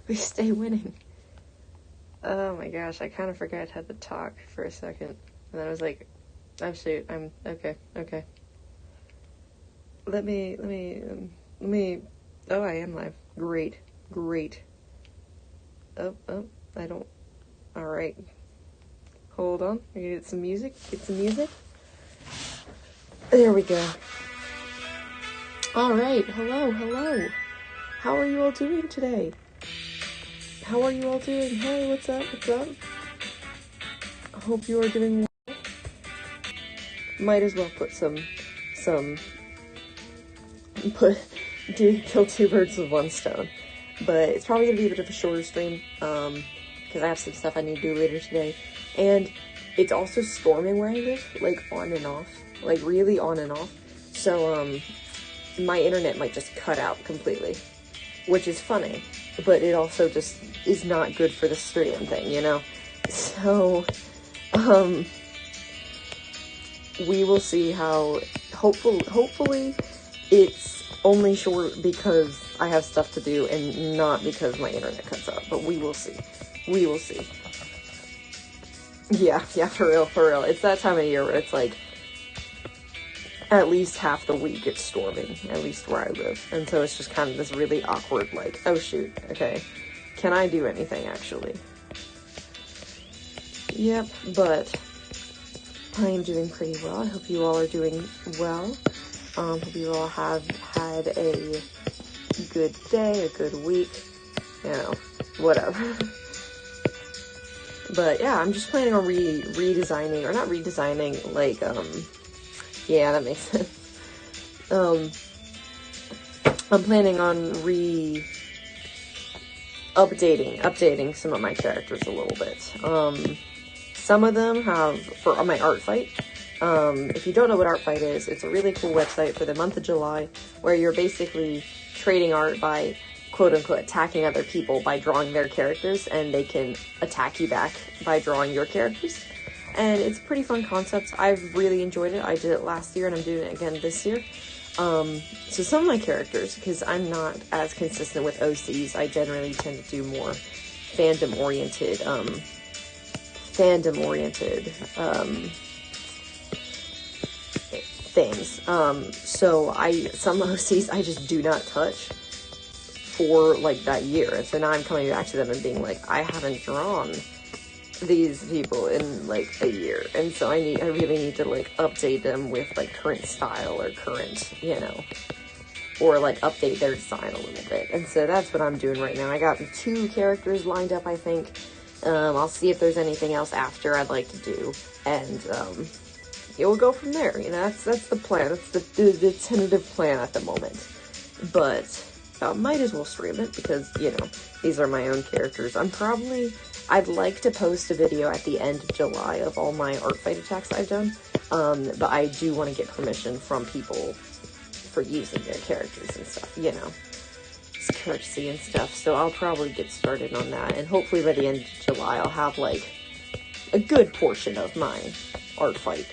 We stay winning. Oh my gosh, I kind of forgot how to talk for a second. And then I was like, oh shoot, I'm, okay. Let me, oh, I am live. Great. Oh, I don't, alright. Hold on, I get some music. There we go. Alright, hello. How are you all doing today? Hey, what's up? I hope you are doing well. Might as well put kill two birds with one stone. But it's probably gonna be a bit of a shorter stream, because I have some stuff I need to do later today. And it's also storming where I live, like on and off. Like really on and off. So, my internet might just cut out completely. Which is funny. But it also just is not good for the stream thing, you know? So, we will see how, hopefully it's only short because I have stuff to do and not because my internet cuts out, but we will see. Yeah, for real. It's that time of year where it's like, at least half the week it's storming, at least where I live. And so it's just kind of this really awkward, like, oh shoot, okay, can I do anything actually? Yep, but I am doing pretty well. I hope you all are doing well. Hope you all have had a good day, a good week, you know, whatever. But yeah, I'm just planning on redesigning, or not redesigning, like, yeah, that makes sense. I'm planning on updating some of my characters a little bit. Some of them have, for my artfight, if you don't know what artfight is, it's a really cool website for the month of July, where you're basically trading art by, quote-unquote, attacking other people by drawing their characters, and they can attack you back by drawing your characters. And it's a pretty fun concept. I've really enjoyed it. I did it last year, and I'm doing it again this year. So some of my characters, because I'm not as consistent with OCs, I generally tend to do more fandom-oriented things. So some OCs I just do not touch for, like, that year. And so now I'm coming back to them and being like, I haven't drawn these people in, like, a year. And so I really need to, like, update them with, like, current style or current, you know, or, like, update their design a little bit. And so that's what I'm doing right now. I got 2 characters lined up, I think. I'll see if there's anything else after I'd like to do, and, we'll go from there, you know, that's the plan, that's the tentative plan at the moment, but, might as well stream it, because, you know, these are my own characters. I'd like to post a video at the end of July of all my art fight attacks I've done, but I do want to get permission from people for using their characters and stuff, you know. Courtesy and stuff, so I'll probably get started on that, and hopefully by the end of July I'll have, like, a good portion of my art fight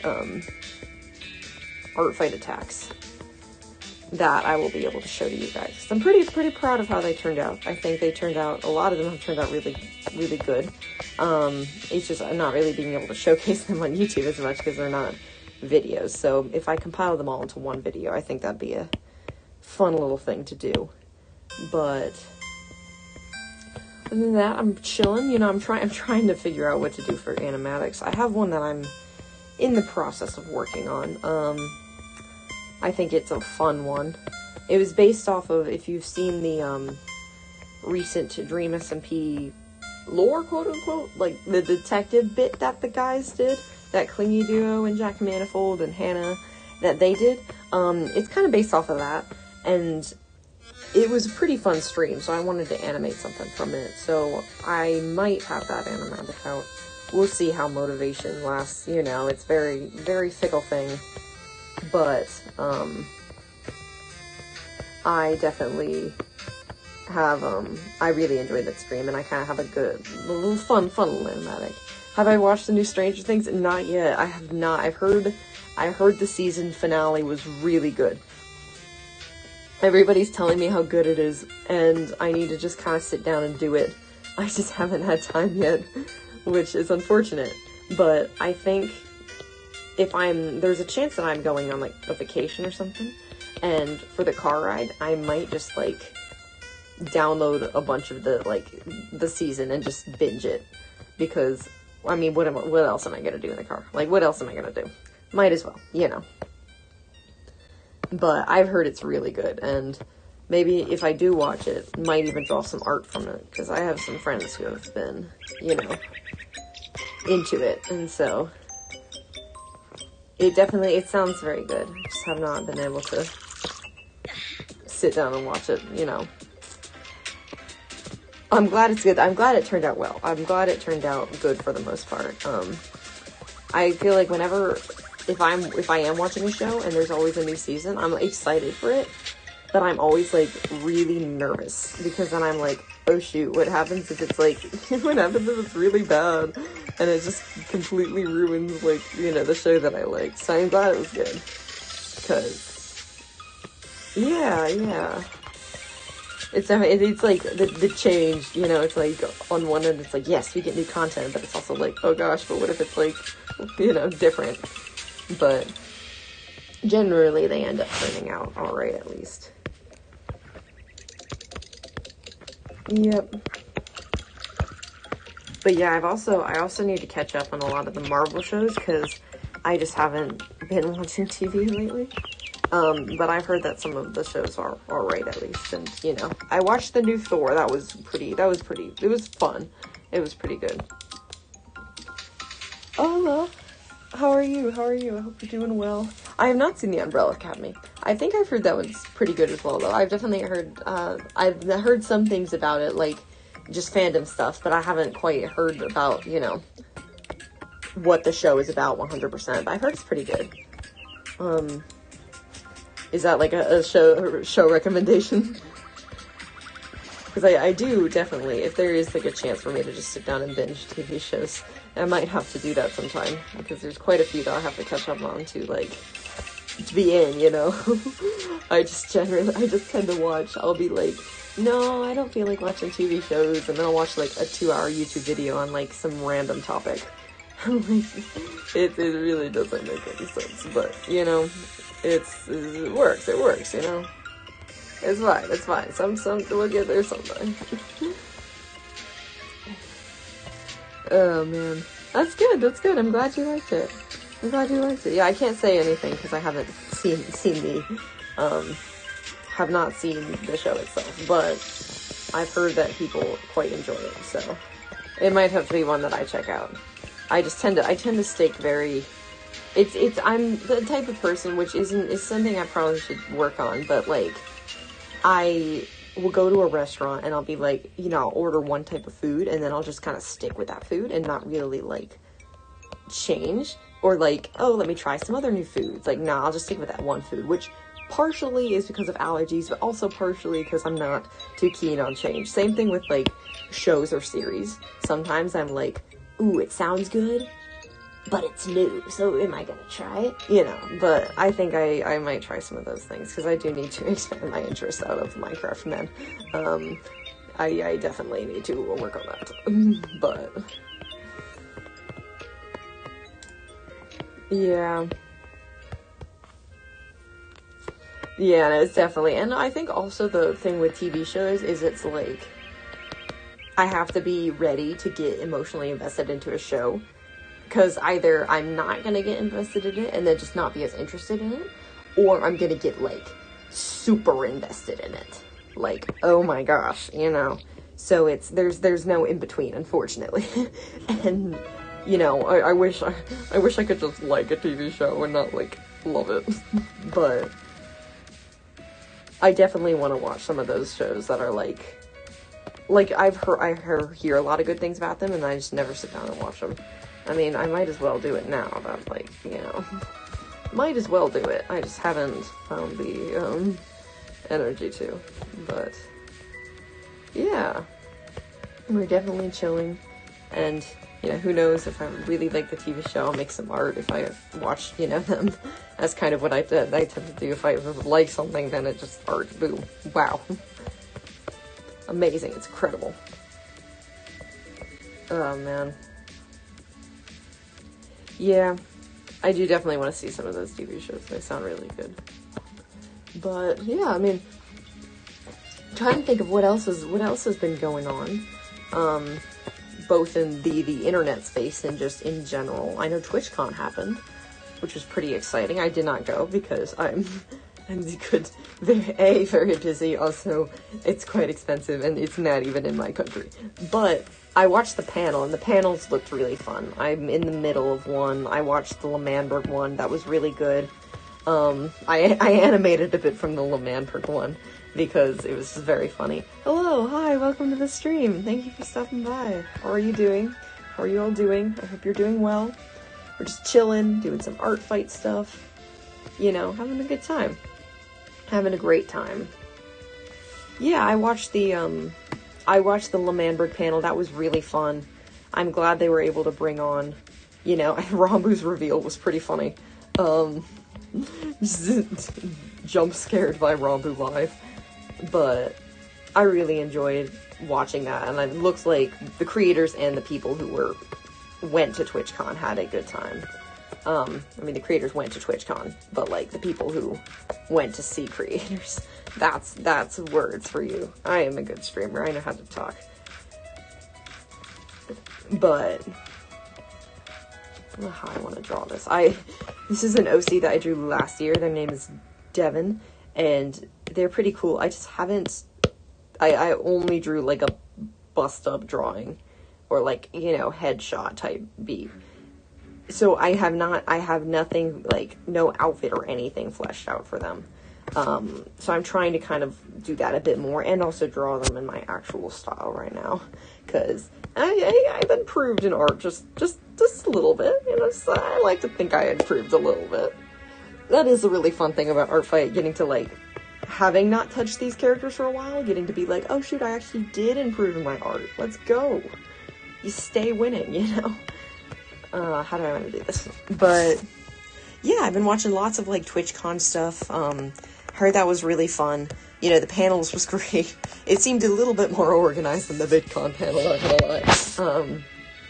attacks that I will be able to show to you guys. I'm pretty proud of how they turned out. I think a lot of them have turned out really, really good. It's just I'm not really being able to showcase them on YouTube as much because they're not videos, so if I compile them all into one video, I think that'd be a fun little thing to do. But other than that, I'm chilling. You know, I'm trying to figure out what to do for animatics. I have one that I'm in the process of working on. I think it's a fun one. It was based off of, if you've seen the recent Dream SMP lore, quote unquote, like the detective bit that the guys did, that Clingy duo and Jack Manifold and Hannah, that they did. It's kind of based off of that, and it was a pretty fun stream, so I wanted to animate something from it, so I might have that animatic out. We'll see how motivation lasts, you know, it's very, very fickle thing, but, I definitely have, I really enjoyed that stream, and I kind of have a good, little fun little animatic. Have I watched the new Stranger Things? Not yet, I have not. I heard the season finale was really good. Everybody's telling me how good it is, and I need to just kind of sit down and do it. I just haven't had time yet, which is unfortunate. But I think there's a chance that I'm going on, like, a vacation or something, and for the car ride, I might just, like, download a bunch of the season and just binge it. Because, I mean, what else am I gonna do in the car? Like, what else am I gonna do? Might as well, you know. But I've heard it's really good, and maybe if I do watch it, might even draw some art from it, because I have some friends who have been, you know, into it, and so it sounds very good. I just have not been able to sit down and watch it, you know. I'm glad it's good. I'm glad it turned out well. I'm glad it turned out good for the most part. I feel like if I am watching a show and there's always a new season, I'm excited for it, but I'm always, like, really nervous, because then I'm like, oh shoot, what happens if it's, like, what happens if it's really bad, and it just completely ruins, like, you know, the show that I like. So I'm glad it was good, because, yeah. It's like, the change, you know, it's like, on one end, it's like, yes, we get new content, but it's also like, oh gosh, but what if it's, like, you know, different? But generally, they end up turning out alright, at least. Yep. But yeah, I also need to catch up on a lot of the Marvel shows, because I just haven't been watching TV lately. But I've heard that some of the shows are alright, at least, and, you know, I watched the new Thor. It was fun. It was pretty good. Oh, well. How are you? I hope you're doing well. I have not seen The Umbrella Academy. I think I've heard that one's pretty good as well, though. I've definitely heard some things about it, like, just fandom stuff, but I haven't quite heard about, you know, what the show is about 100%, but I've heard it's pretty good. Is that, like, a show recommendation? Because I do, definitely, if there is, like, a chance for me to just sit down and binge TV shows, I might have to do that sometime, because there's quite a few that I'll have to catch up on to, like, to be in, you know? I just tend to watch, I'll be like, no, I don't feel like watching TV shows, and then I'll watch, like, a 2-hour YouTube video on, like, some random topic. It really doesn't make any sense, but, you know, it works, you know? It's fine. Some we'll get there sometime. Oh man, that's good. I'm glad you liked it. Yeah, I can't say anything because I haven't have not seen the show itself, but I've heard that people quite enjoy it, so it might have to be one that I check out. I tend to stick very. I'm the type of person which is something I probably should work on, but like. I will go to a restaurant and I'll be like, you know, I'll order one type of food and then I'll just kind of stick with that food and not really, like, change. Or, like, oh, let me try some other new foods. Like, nah, I'll just stick with that one food, which partially is because of allergies, but also partially because I'm not too keen on change. Same thing with, like, shows or series. Sometimes I'm like, ooh, it sounds good, but it's new, so am I gonna try it? You know, but I think I might try some of those things, because I do need to expand my interest out of Minecraft, man. I definitely need to work on that, but, yeah. Yeah, it's definitely, and I think also the thing with TV shows is it's like, I have to be ready to get emotionally invested into a show. Because either I'm not going to get invested in it and then just not be as interested in it, or I'm going to get, like, super invested in it. Like, oh my gosh, you know. So there's no in between, unfortunately. And, you know, I wish I could just like a TV show and not, like, love it. But I definitely want to watch some of those shows that are, like I hear a lot of good things about them, and I just never sit down and watch them. I mean, I might as well do it now, but, like, you know, might as well do it. I just haven't found the, energy to, but, yeah, we're definitely chilling, and you know, who knows, if I really like the TV show, I'll make some art if I watch, you know, them. That's kind of what I tend to do. If I like something, then it just art, boom, wow. Amazing, it's incredible. Oh, man. Yeah, I do definitely want to see some of those TV shows. They sound really good. But, yeah, I mean, I'm trying to think of what else has been going on. Both in the internet space and just in general. I know TwitchCon happened, which was pretty exciting. I did not go because I'm very busy. Also, it's quite expensive and it's not even in my country. But I watched the panel, and the panels looked really fun. I'm in the middle of one. I watched the L'Manberg one. That was really good. I animated a bit from the L'Manberg one, because it was just very funny. Hello, hi, welcome to the stream. Thank you for stopping by. How are you doing? How are you all doing? I hope you're doing well. We're just chilling, doing some art fight stuff. You know, having a good time. Having a great time. Yeah, I watched the L'Manberg panel. That was really fun. I'm glad they were able to bring on, you know, Rambu's reveal was pretty funny. Jump scared by Rambu live. But I really enjoyed watching that, and it looks like the creators and the people who went to TwitchCon had a good time. I mean, the creators went to TwitchCon, but like the people who went to see creators, that's words for you. I am a good streamer. I know how to talk. But I don't know how I want to draw this. This is an OC that I drew last year. Their name is Devin, and they're pretty cool. I just haven't, I only drew like a bust up drawing, or like, you know, headshot type beat. So I have nothing, like, no outfit or anything fleshed out for them. So I'm trying to kind of do that a bit more, and also draw them in my actual style right now, because I've improved in art just a little bit, you know, so I like to think I improved a little bit. That is a really fun thing about Art Fight, getting to, like, having not touched these characters for a while, getting to be like, oh shoot, I actually did improve in my art, let's go. You stay winning, you know? How do I want to do this? But, yeah, I've been watching lots of, like, TwitchCon stuff. Heard that was really fun. You know, the panels was great. It seemed a little bit more organized than the VidCon panel, not gonna lie.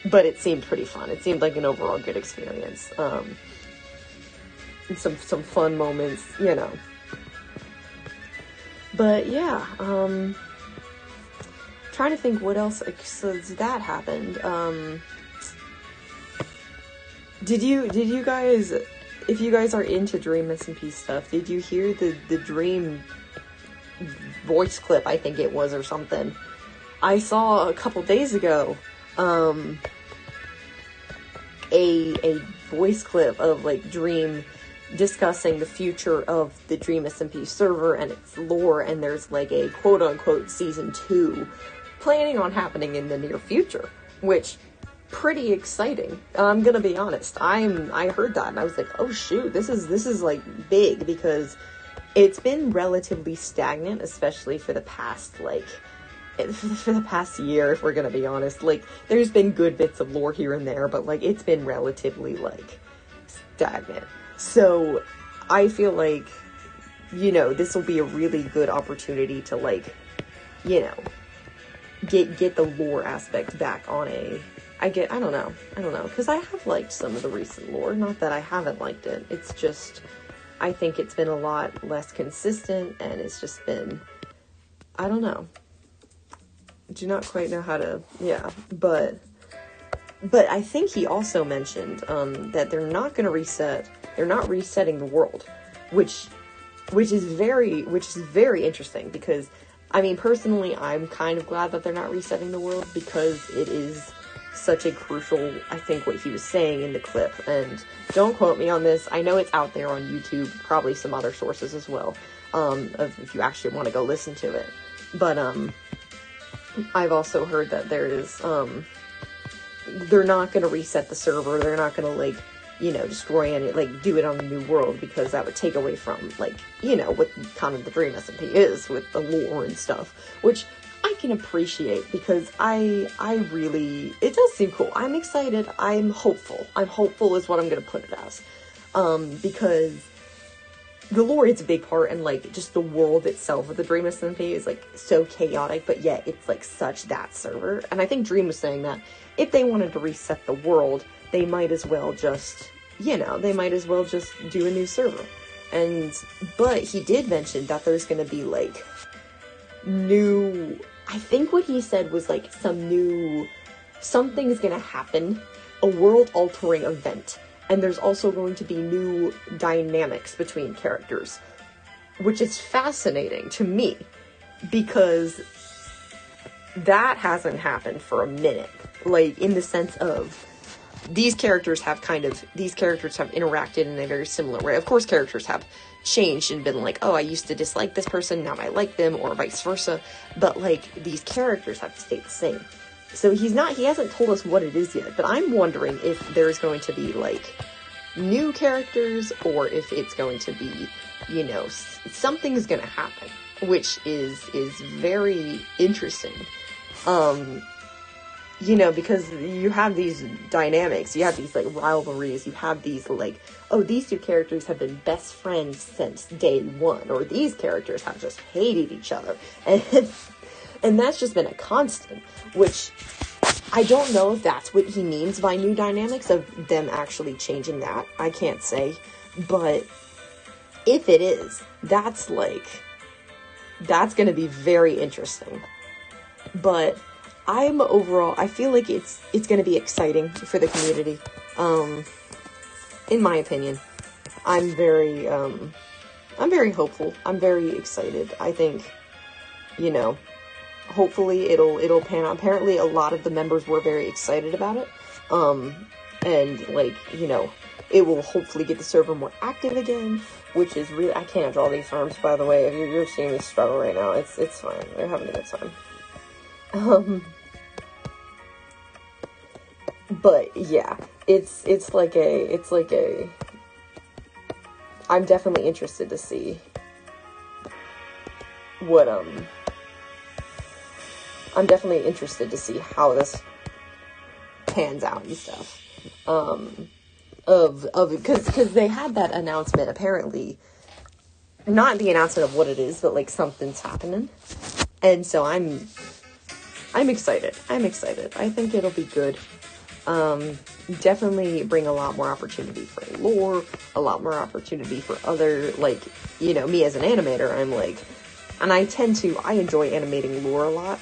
But it seemed pretty fun. It seemed like an overall good experience. And some fun moments, you know. But, yeah, trying to think what else, so that happened. Did you guys, if you guys are into Dream SMP stuff, did you hear the Dream voice clip, I think it was, or something? I saw a couple days ago, a voice clip of, like, Dream discussing the future of the Dream SMP server and its lore, and there's, like, a quote-unquote Season 2 planning on happening in the near future, which, pretty exciting. I'm gonna be honest. I heard that and I was like, oh shoot, this is like big, because it's been relatively stagnant, especially for the past, like, for the past year, if we're gonna be honest. Like, there's been good bits of lore here and there, but, like, it's been relatively, like, stagnant. So I feel like, you know, this will be a really good opportunity to, like, you know, get the lore aspect back on a, I don't know, because I have liked some of the recent lore, not that I haven't liked it, it's just, I think it's been a lot less consistent, and it's just been, I don't know, do not quite know how to, yeah, but I think he also mentioned, that they're not going to reset, they're not resetting the world, which is very interesting, because, I mean, personally, I'm kind of glad that they're not resetting the world, because it is such a crucial, I think, what he was saying in the clip, and don't quote me on this, I know it's out there on YouTube, probably some other sources as well, if you actually want to go listen to it, but, I've also heard that there is, they're not going to reset the server, they're not going to, like, you know, destroy any, like, do it on the new world, because that would take away from, like, you know, what kind of the Dream SMP is, with the lore and stuff, which, can appreciate, because it does seem cool. I'm excited. I'm hopeful. I'm hopeful is what I'm going to put it as. Because the lore is a big part, and, like, just the world itself of the Dream SMP is, like, so chaotic, but yet it's, like, such that server. And I think Dream was saying that if they wanted to reset the world, they might as well just, do a new server. But he did mention that there's gonna be, like, I think what he said was, like, something's gonna happen, a world-altering event. And there's also going to be new dynamics between characters, which is fascinating to me, because that hasn't happened for a minute. Like, in the sense of, these characters have interacted in a very similar way. Of course, characters have changed and been like, oh, I used to dislike this person, now I like them, or vice versa. But, like, these characters have stayed the same. So he hasn't told us what it is yet, but I'm wondering if there's going to be, like, new characters, or if it's going to be, something's gonna happen, which is very interesting. Because you have these dynamics, you have these, like, rivalries, you have these, like, oh, these two characters have been best friends since day one, or these characters have just hated each other, and that's just been a constant, which I don't know if that's what he means by new dynamics, of them actually changing that. I can't say. But if it is, that's going to be very interesting. But I feel like it's going to be exciting for the community. In my opinion, I'm very hopeful. I'm very excited. I think, hopefully it'll pan out. Apparently a lot of the members were very excited about it. And, like, it will hopefully get the server more active again, which is really, I can't draw these arms, by the way. If you're seeing me struggle right now, it's fine. They're having a good time. But yeah, it's like a, I'm definitely interested to see what, I'm definitely interested to see how this pans out and stuff. Because they had that announcement, apparently, not the announcement of what it is, but, like, something's happening. And so I'm excited. I think it'll be good. Definitely bring a lot more opportunity for lore, a lot more opportunity for other, like, me as an animator, I'm like, and I enjoy animating lore a lot.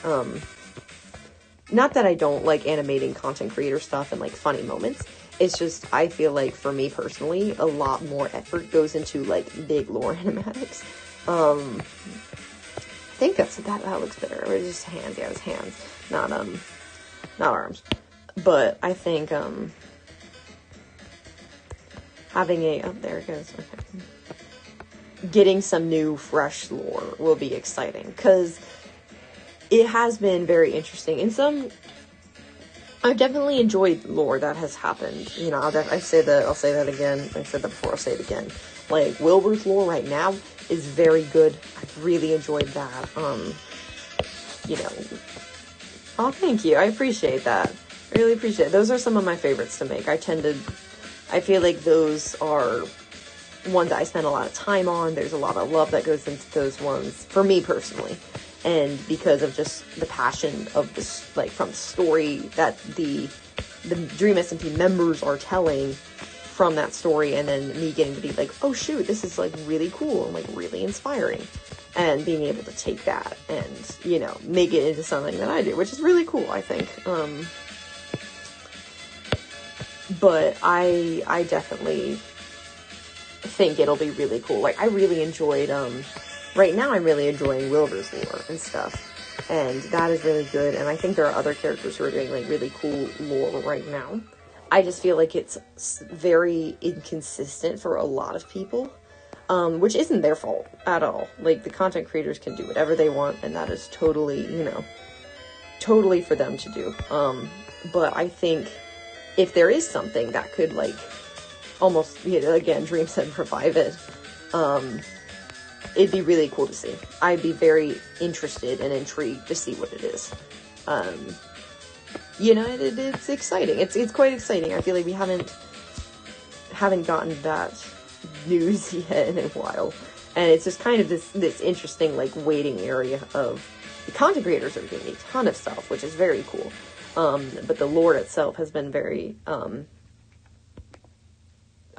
Not that I don't like animating content creator stuff and, like, funny moments. It's just, I feel like, for me personally, a lot more effort goes into, like, big lore animatics. I think that looks better. Or just hands, yeah, it's hands. Not arms. But I think, having there it goes, okay. Getting some new, fresh lore will be exciting, because it has been very interesting. And I've definitely enjoyed lore that has happened. I'll say that again. I said that before, I'll say it again. Like, Wilbur's lore right now is very good. I've really enjoyed that. Oh, thank you. I appreciate that. I really appreciate it. Those are some of my favorites to make. I feel like those are ones I spend a lot of time on. There's a lot of love that goes into those ones, for me personally. And because of just the passion of this, like, from the story that the Dream SMP members are telling from that story, and then me getting to be like, oh shoot, this is, like, really cool and, like, really inspiring. And being able to take that and, make it into something that I do, which is really cool, I think. But I definitely think it'll be really cool. Like, I really enjoyed, right now I'm really enjoying Wilbur's lore and stuff, and that is really good, and I think there are other characters who are doing, like, really cool lore right now. I just feel like it's very inconsistent for a lot of people, which isn't their fault at all. Like, the content creators can do whatever they want, and that is totally, totally for them to do. But I think if there is something that could, like, almost, again, Dream said revive it, it'd be really cool to see. I'd be very interested and intrigued to see what it is. You know, it's exciting. It's quite exciting. I feel like we haven't gotten that news yet in a while. And it's just kind of this interesting, like, waiting area of the content creators are doing a ton of stuff, which is very cool. But the lore itself has been very, I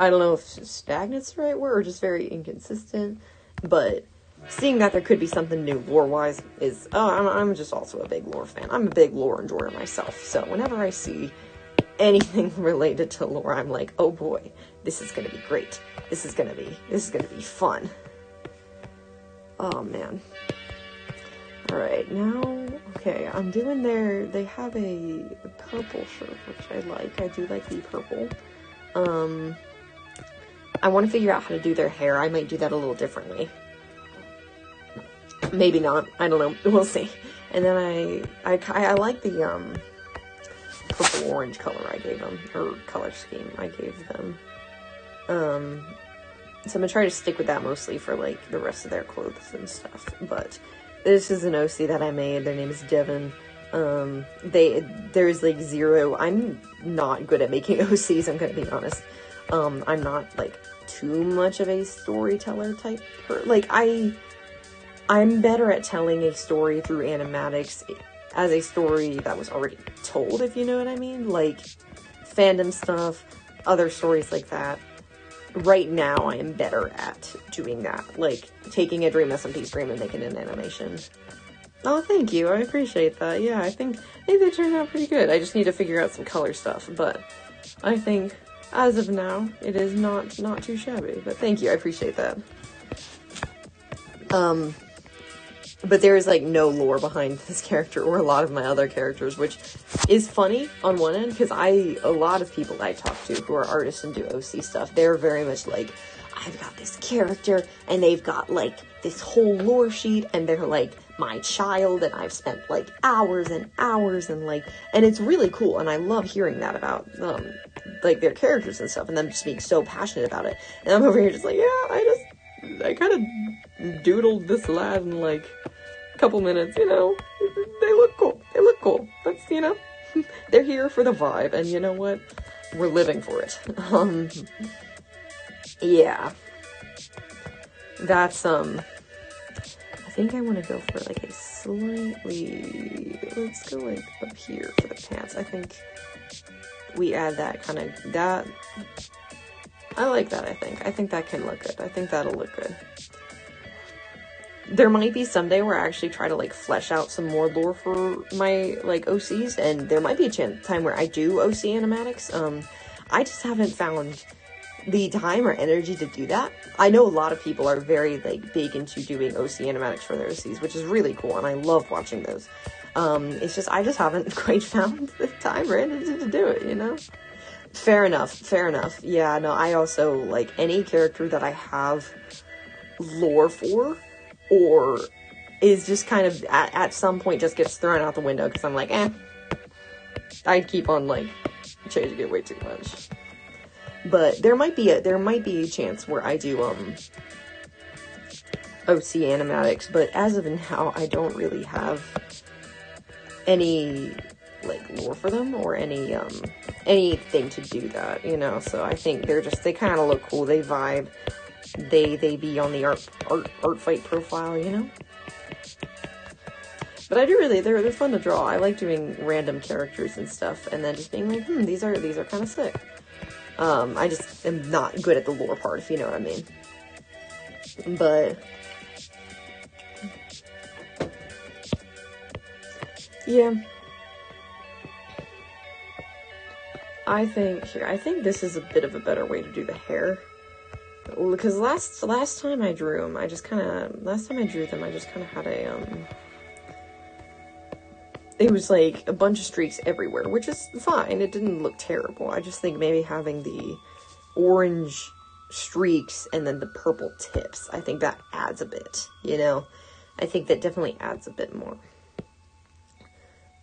don't know if stagnant's the right word, or just very inconsistent, but seeing that there could be something new lore-wise is, I'm just also a big lore fan. I'm a big lore enjoyer myself, so whenever I see anything related to lore, I'm like, oh boy, this is gonna be great. This is gonna be fun. Oh man. Alright, now, okay, I'm doing they have a purple shirt, which I like. I do like the purple. I want to figure out how to do their hair. I might do that a little differently. Maybe not. I don't know. We'll see. And then I like the, purple orange color I gave them, or color scheme I gave them. So I'm gonna try to stick with that mostly for, like, the rest of their clothes and stuff. But this is an OC that I made. Their name is Devin. There's, like, zero. I'm not good at making OCs, I'm gonna be honest. I'm not, like, too much of a storyteller type like, I'm better at telling a story through animatics as a story that was already told, if you know what I mean. Like, fandom stuff, other stories like that. Right now, I am better at doing that. Like, taking a Dream SMP stream and making an animation. Oh, thank you. I appreciate that. Yeah, I think they turned out pretty good. I just need to figure out some color stuff, but I think, as of now, it is not too shabby. But thank you. I appreciate that. But there is, like, no lore behind this character or a lot of my other characters, which is funny on one end, because a lot of people I talk to who are artists and do OC stuff, they're very much like, I've got this character, and they've got, like, this whole lore sheet, and they're, like, my child, and I've spent, like, hours and hours, and, like, and it's really cool, and I love hearing that about, like, their characters and stuff, and them just being so passionate about it. And I'm over here just like, yeah, I kind of doodled this lad in, like, a couple minutes, you know, they look cool, that's, you know, they're here for the vibe, and you know what, we're living for it. Yeah, that's, I think I want to go for, like, a slightly, let's go, like, up here for the pants. I think we add that kind of, that, I like that, I think that can look good. I think that'll look good. There might be someday where I actually try to, like, flesh out some more lore for my, like, OCs, and there might be a time where I do OC animatics. I just haven't found the time or energy to do that. I know a lot of people are very, like, big into doing OC animatics for their OCs, which is really cool, and I love watching those. It's just, I just haven't quite found the time or energy to do it, you know? Fair enough. Yeah, no, I also, like, any character that I have lore for, or is just kind of, at some point, just gets thrown out the window, because I'm like, I'd keep on, like, changing it way too much. But there might be a chance where I do, OC animatics, but as of now, I don't really have any, like, lore for them, or any, anything to do that, you know, so I think they kind of look cool, they vibe, they be on the artfight profile, you know? But I do really, they're fun to draw. I like doing random characters and stuff, and then just being like, these are kind of sick. I just am not good at the lore part, if you know what I mean. But yeah, I think this is a bit of a better way to do the hair. Because last time I drew them, I just kind of had a, it was like a bunch of streaks everywhere, which is fine, it didn't look terrible. I just think maybe having the orange streaks and then the purple tips, I think that adds a bit, you know? I think that definitely adds a bit more.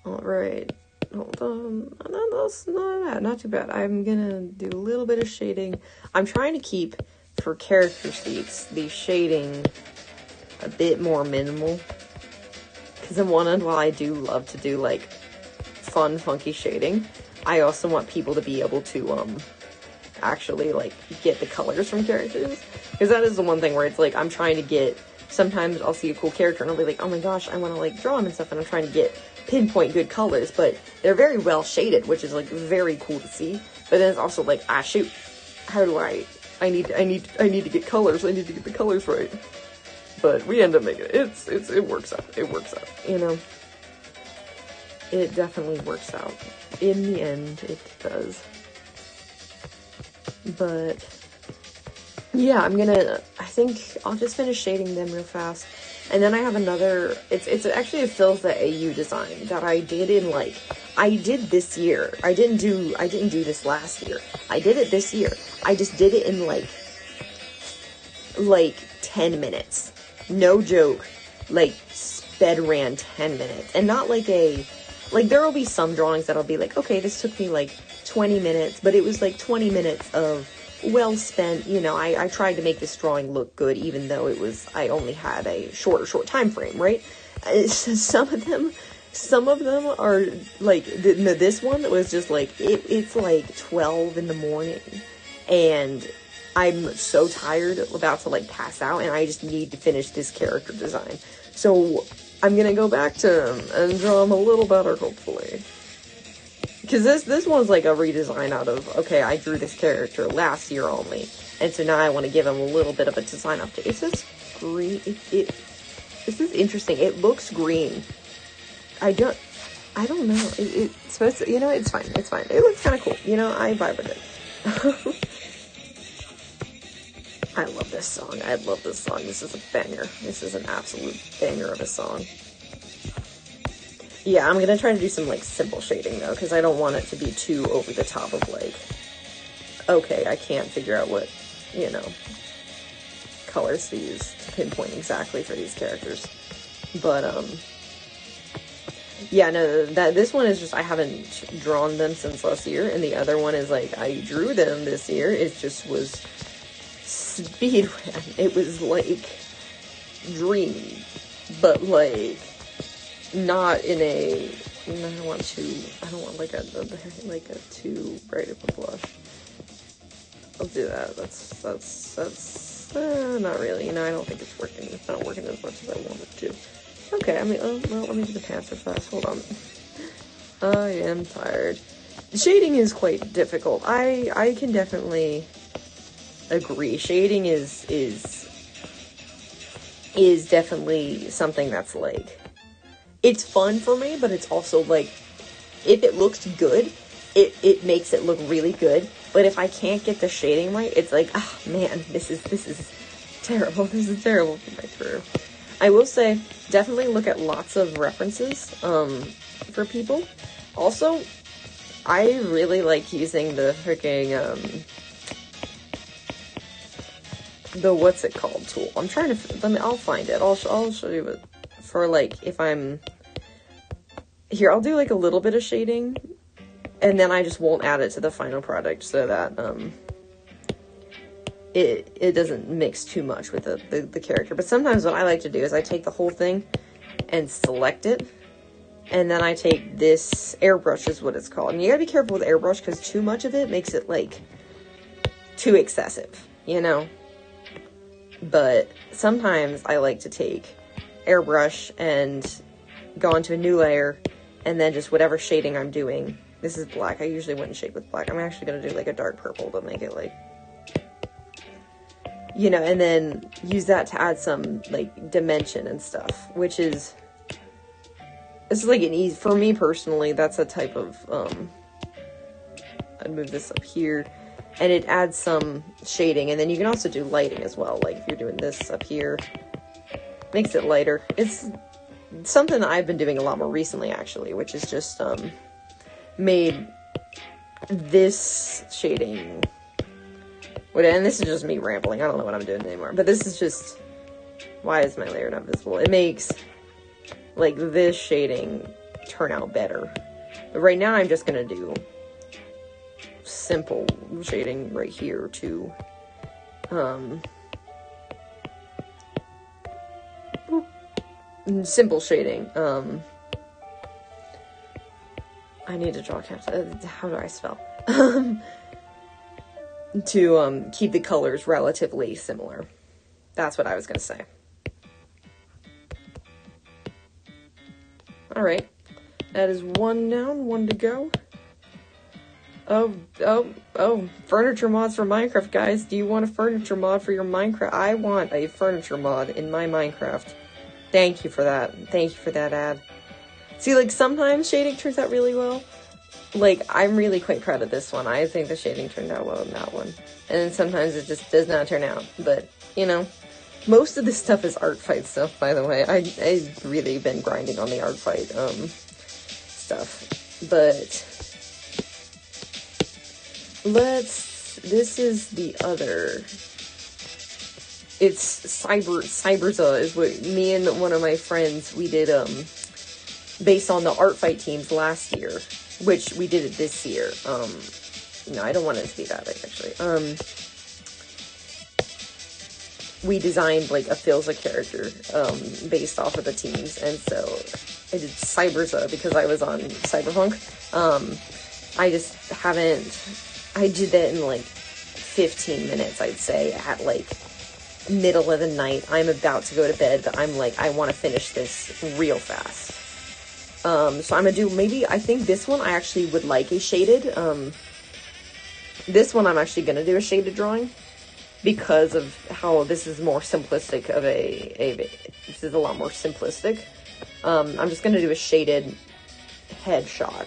Alright, hold on, that's not too bad. I'm gonna do a little bit of shading. I'm trying to keep, for character sheets, the shading a bit more minimal. Because on one end, while I do love to do, like, fun, funky shading, I also want people to be able to, actually, like, get the colors from characters. Because that is the one thing where it's, like, I'm trying to get, sometimes I'll see a cool character and I'll be like, oh my gosh, I want to, like, draw him and stuff, and I'm trying to get pinpoint good colors, but they're very well shaded, which is, like, very cool to see. But then it's also like, ah, shoot, how do I need to get colors, I need to get the colors right. But we end up making it, it works out, you know? It definitely works out. In the end, it does. But, yeah, I think I'll just finish shading them real fast. And then I have another, it's actually a Fills the AU design that I did in, like, I did this year. I didn't do this last year. I did it this year. I just did it in, like 10 minutes. No joke. Like, sped ran 10 minutes. And not like there will be some drawings that'll be like, okay, this took me, like, 20 minutes. But it was, like, 20 minutes of well spent, you know. I tried to make this drawing look good, even though I only had a short time frame, right? Some of them are, like, this one was just, like, it's, like, 12 in the morning, and I'm so tired, about to, like, pass out, and I just need to finish this character design. So, I'm gonna go back to him and draw him a little better, hopefully. Because this one's, like, a redesign out of, okay, I drew this character last year only, and so now I want to give him a little bit of a design update. It's just green, this is interesting. It looks green. I don't know. It's supposed to, you know, it's fine. It looks kind of cool. You know, I vibe with it. I love this song. This is a banger. This is an absolute banger of a song. Yeah, I'm gonna try to do some, like, simple shading, though, because I don't want it to be too over the top of, like, okay, I can't figure out what, you know, colors to use to pinpoint exactly for these characters. But, yeah, no, this one is just, I haven't drawn them since last year, and the other one is, like, I drew them this year. It just was speed ran. It was, like, dreamy, but, like, not in a, I don't want like a too bright of a blush. I'll do that. That's not really, you know, I don't think it's working. It's not working as much as I want it to. Okay, I mean, well, let me do the pants real fast. Hold on. I am tired. Shading is quite difficult. I can definitely agree. Shading is definitely something that's, like, it's fun for me, but it's also, like, if it looks good, it makes it look really good. But if I can't get the shading right, it's like, ah, man, this is terrible. This is terrible for my career. I will say, definitely look at lots of references, for people. Also, I really like using the freaking, the what's it called tool. I'm trying to, I'll find it. I'll show you it. For, like, if I'm here, I'll do, like, a little bit of shading, and then I just won't add it to the final product, so that it doesn't mix too much with the character. But sometimes what I like to do is I take the whole thing and select it, and then I take this airbrush, is what it's called. And you gotta be careful with airbrush, because too much of it makes it, like, too excessive, you know? But sometimes I like to take airbrush and go into a new layer, and then just whatever shading I'm doing. This is black. I usually wouldn't shade with black. I'm actually going to do, like, a dark purple to make it, like, you know, and then use that to add some, like, dimension and stuff, which is, it's like an easy, for me personally, that's a type of, I'd move this up here, and it adds some shading, and then you can also do lighting as well, like, if you're doing this up here, makes it lighter. It's something that I've been doing a lot more recently, actually, which is just, made this shading, and this is just me rambling, I don't know what I'm doing anymore, but this is just, why is my layer not visible? It makes, like, this shading turn out better. But right now I'm just gonna do simple shading right here to, simple shading. I need to draw how do I spell? To keep the colors relatively similar. That's what I was gonna say. Alright. That is one down, one to go. Oh, furniture mods for Minecraft, guys. Do you want a furniture mod for your Minecraft? I want a furniture mod in my Minecraft. Thank you for that. Thank you for that ad. See, like, sometimes shading turns out really well. Like, I'm really quite proud of this one. I think the shading turned out well in that one. And then sometimes it just does not turn out. But, you know, most of this stuff is artfight stuff, by the way. I've really been grinding on the artfight, stuff. But this is the other. It's Cyberza is what me and one of my friends, we did, based on the artfight teams last year, which we did it this year. No, I don't want it to be that big, actually. We designed, like, a Philza character, based off of the teams, and so I did Cyberza because I was on Cyberpunk. I just haven't, I did that in, like, 15 minutes, I'd say, at, like, middle of the night. I'm about to go to bed, but I'm like, I want to finish this real fast. So I'm gonna do, maybe, I think this one I actually would like a shaded, this one I'm actually gonna do a shaded drawing, because of how this is more simplistic of this is a lot more simplistic. I'm just gonna do a shaded headshot,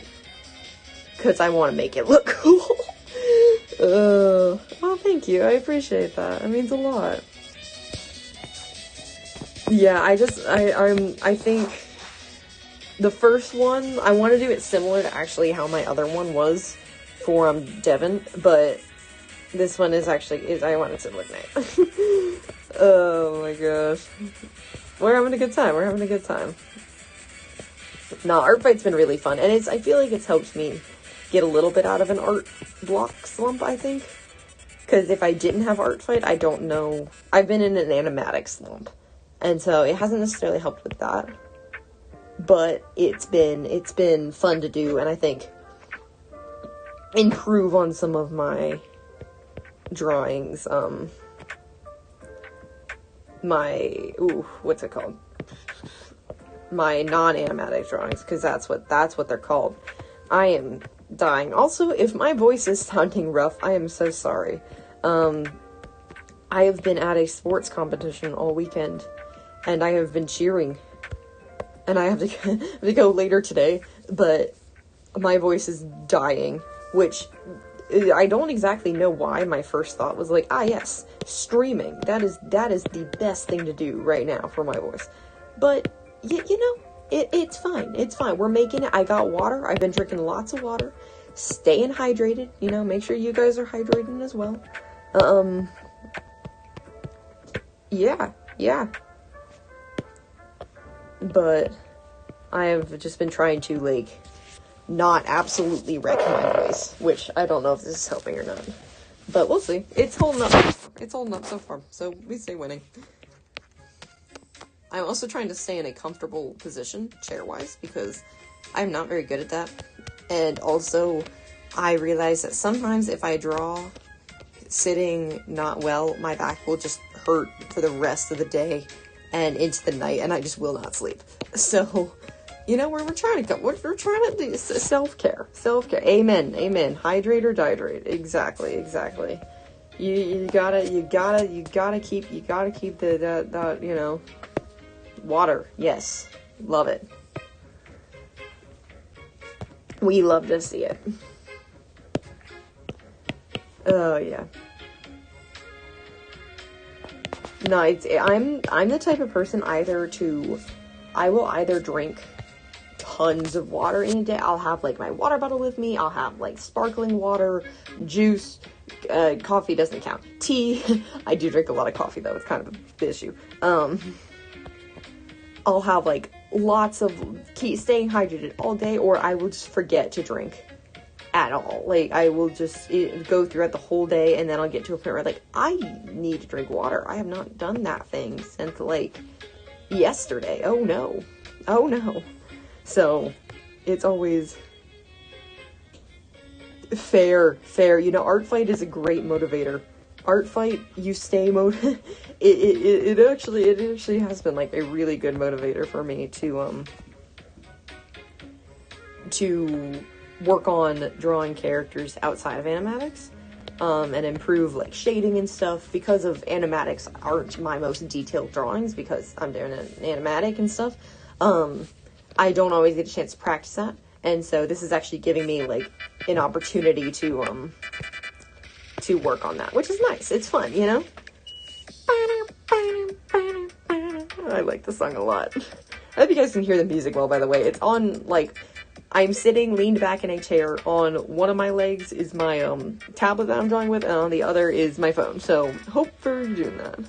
because I want to make it look cool. Oh, thank you, I appreciate that, it means a lot. Yeah, I think the first one, I want to do it similar to actually how my other one was for Devin, but this one is actually, I want it to look nice. Oh my gosh. We're having a good time, No, artfight's been really fun, and I feel like it's helped me get a little bit out of an art block slump, I think. Because if I didn't have artfight, I don't know, I've been in an animatic slump, and so it hasn't necessarily helped with that. But it's been fun to do, and I think improve on some of my drawings, what's it called? My non-animatic drawings, because that's what they're called. I am dying. Also, if my voice is sounding rough, I am so sorry. I have been at a sports competition all weekend, and I have been cheering. And I have to go later today, but my voice is dying, which I don't exactly know why. My first thought was like, yes, streaming. That is the best thing to do right now for my voice. But, you know, it's fine. It's fine. We're making it. I got water. I've been drinking lots of water. Staying hydrated. You know, make sure you guys are hydrated as well. Yeah. But I have just been trying to, like, not absolutely wreck my voice, which I don't know if this is helping or not. But we'll see. It's holding up. It's holding up so far, so we stay winning. I'm also trying to stay in a comfortable position, chair-wise, because I'm not very good at that. And also, I realize that sometimes if I draw sitting not well, my back will just hurt for the rest of the day and into the night, and I just will not sleep. So, you know, we're trying to do self-care. Amen. Hydrate or dihydrate. Exactly. You gotta keep the you know, water. Yes. Love it. We love to see it. Oh, yeah. No, I'm the type of person I will either drink tons of water in a day. I'll have, like, my water bottle with me. I'll have, like, sparkling water, juice, coffee doesn't count. Tea. I do drink a lot of coffee, though. It's kind of an issue. I'll have, like, lots of staying hydrated all day, or I will just forget to drink at all. Like, I will just go throughout the whole day, and then I'll get to a point where, like, I need to drink water. I have not done that thing since, like, yesterday. Oh no. Oh no. So, it's always fair. You know, artfight is a great motivator. Artfight, you stay it actually has been like a really good motivator for me to work on drawing characters outside of animatics, and improve like shading and stuff, because of animatics aren't my most detailed drawings, because I'm doing an animatic and stuff. I don't always get a chance to practice that, and so this is actually giving me like an opportunity to work on that, which is nice. It's fun, you know? I like the song a lot. I hope you guys can hear the music well, by the way. It's on, like, I'm sitting leaned back in a chair. On one of my legs is my tablet that I'm drawing with, and on the other is my phone. So, hope for doing that.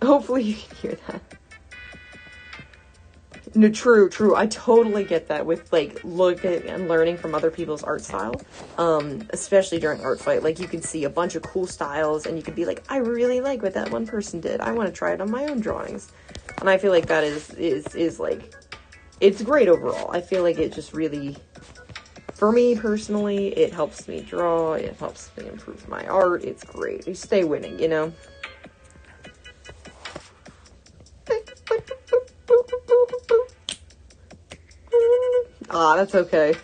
Hopefully you can hear that. No, true. I totally get that with, like, looking and learning from other people's art style. Especially during Artfight. Like, you can see a bunch of cool styles, and you could be like, I really like what that one person did. I want to try it on my own drawings. And I feel like that is like, it's great overall. I feel like it just really, for me personally, it helps me draw. It helps me improve my art. It's great. You stay winning, you know? That's okay.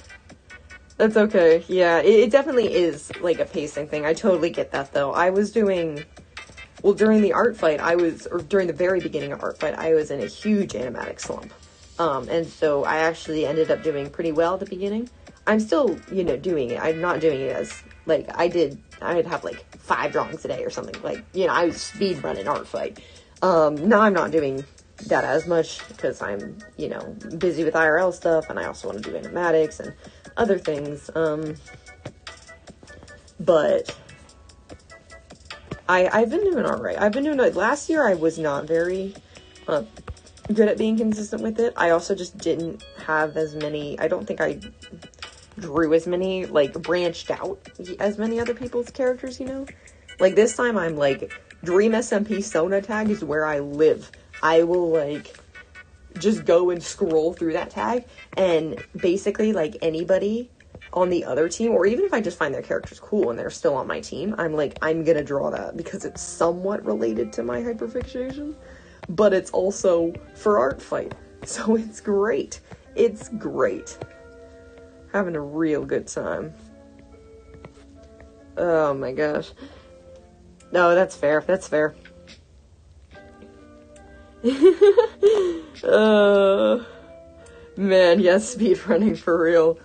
That's okay. Yeah, it definitely is, like, a pacing thing. I totally get that, though. I was doing, well, during the art fight, or during the very beginning of art fight, I was in a huge animatic slump. And so I actually ended up doing pretty well at the beginning. I'm still, you know, doing it. I'm not doing it as, like, I'd have, like, 5 drawings a day or something. Like, you know, I was speed running art fight. Now I'm not doing that as much, because I'm, you know, busy with IRL stuff, and I also want to do animatics and other things, but I've been doing alright. I've been doing, like, last year I was not very, good at being consistent with it. I also just didn't have as many, I don't think I drew as many, like, branched out as many other people's characters, you know? Like, this time I'm, like, Dream SMP Sona tag is where I live. I will, like, just go and scroll through that tag, and basically, like, anybody on the other team, or even if I just find their characters cool and they're still on my team, I'm like, I'm gonna draw that, because it's somewhat related to my hyperfixation, but it's also for art fight, so it's great. It's great. Having a real good time. Oh my gosh. No, that's fair. That's fair. Man, yes, speedrunning for real.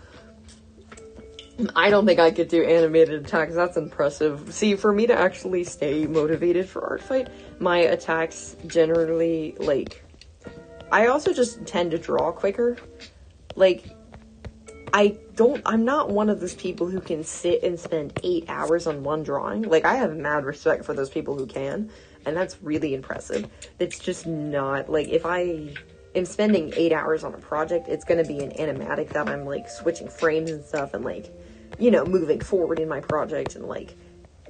I don't think I could do animated attacks. That's impressive. See, for me to actually stay motivated for art fight, my attacks generally, like, I also just tend to draw quicker. Like, I'm not one of those people who can sit and spend 8 hours on one drawing. Like, I have mad respect for those people who can, and that's really impressive. It's just not, like, if I am spending 8 hours on a project, it's gonna be an animatic that I'm, like, switching frames and stuff, and, like, you know, moving forward in my project, and, like,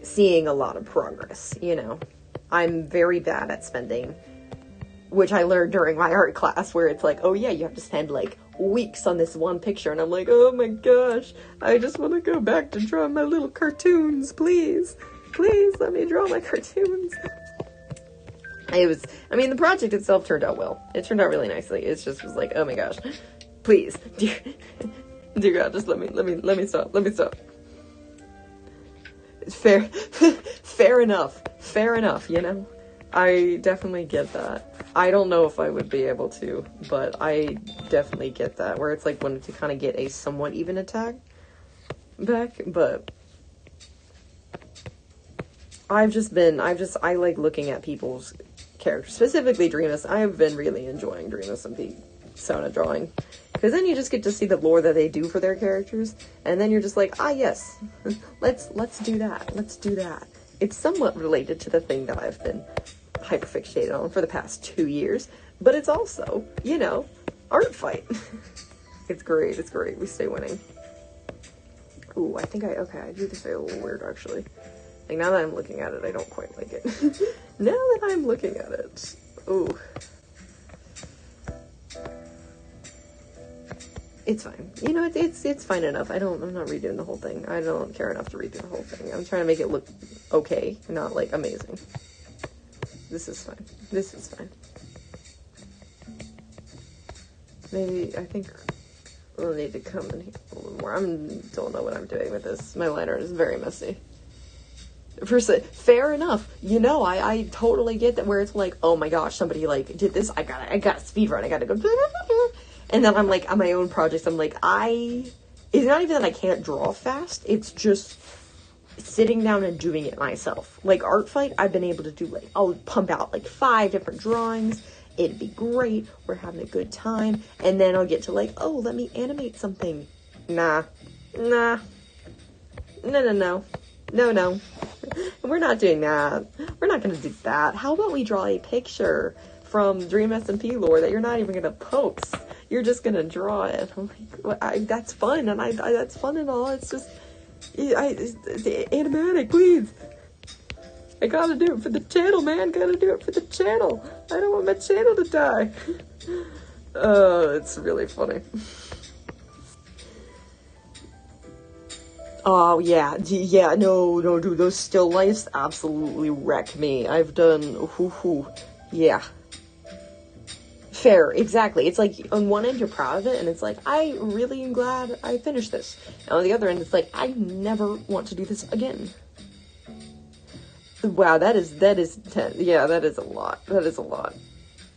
seeing a lot of progress, you know. I'm very bad at spending, which I learned during my art class, where it's like, oh yeah, you have to spend, like, weeks on this one picture, and I'm like, oh my gosh, I just want to go back to draw my little cartoons, please let me draw my cartoons. The project itself turned out well. It turned out really nicely. It just was like, oh my gosh, please, dear God, just let me stop. It's fair enough, you know? I definitely get that. I don't know if I would be able to, but I definitely get that, where it's like wanting to kind of get a somewhat even attack back, but I like looking at people's characters, specifically Dreamus. I've been really enjoying Dreamus and Pete Sona drawing, because then you just get to see the lore that they do for their characters, and then you're just like, ah yes, let's do that. It's somewhat related to the thing that I've been hyperfixated on for the past 2 years, but it's also, you know, art fight. It's great, we stay winning. Ooh, I drew this a little weird, actually. Like, now that I'm looking at it, I don't quite like it. Now that I'm looking at it, ooh. It's fine. You know, it's fine enough. I'm not redoing the whole thing. I don't care enough to redo the whole thing. I'm trying to make it look okay, not, like, amazing. This is fine. This is fine. Maybe, I think we'll need to come in here a little more. Don't know what I'm doing with this. My liner is very messy. Fair enough. You know, I totally get that, where it's like, oh my gosh, somebody, like, did this. I got a speed run. I gotta go. And then I'm like, on my own projects, I'm like, it's not even that I can't draw fast. It's just sitting down and doing it myself. Like, artfight, I've been able to do, like, I'll pump out, like, 5 different drawings. It'd be great. We're having a good time. And then I'll get to, like, oh, let me animate something. Nah. No. We're not doing that. We're not going to do that. How about we draw a picture from Dream SMP lore that you're not even going to post? You're just going to draw it. I'm like, well, that's fun. And that's fun and all. It's just, animatic, please. I gotta do it for the channel, man. Gotta do it for the channel. I don't want my channel to die. Oh, it's really funny. Oh, yeah. Yeah, no, dude. Those still lifes absolutely wreck me. I've done, yeah. Fair, exactly. It's like, on one end, you're proud of it, and it's like, I really am glad I finished this. And on the other end, it's like, I never want to do this again. Wow, that is 10. Yeah, that is a lot. That is a lot.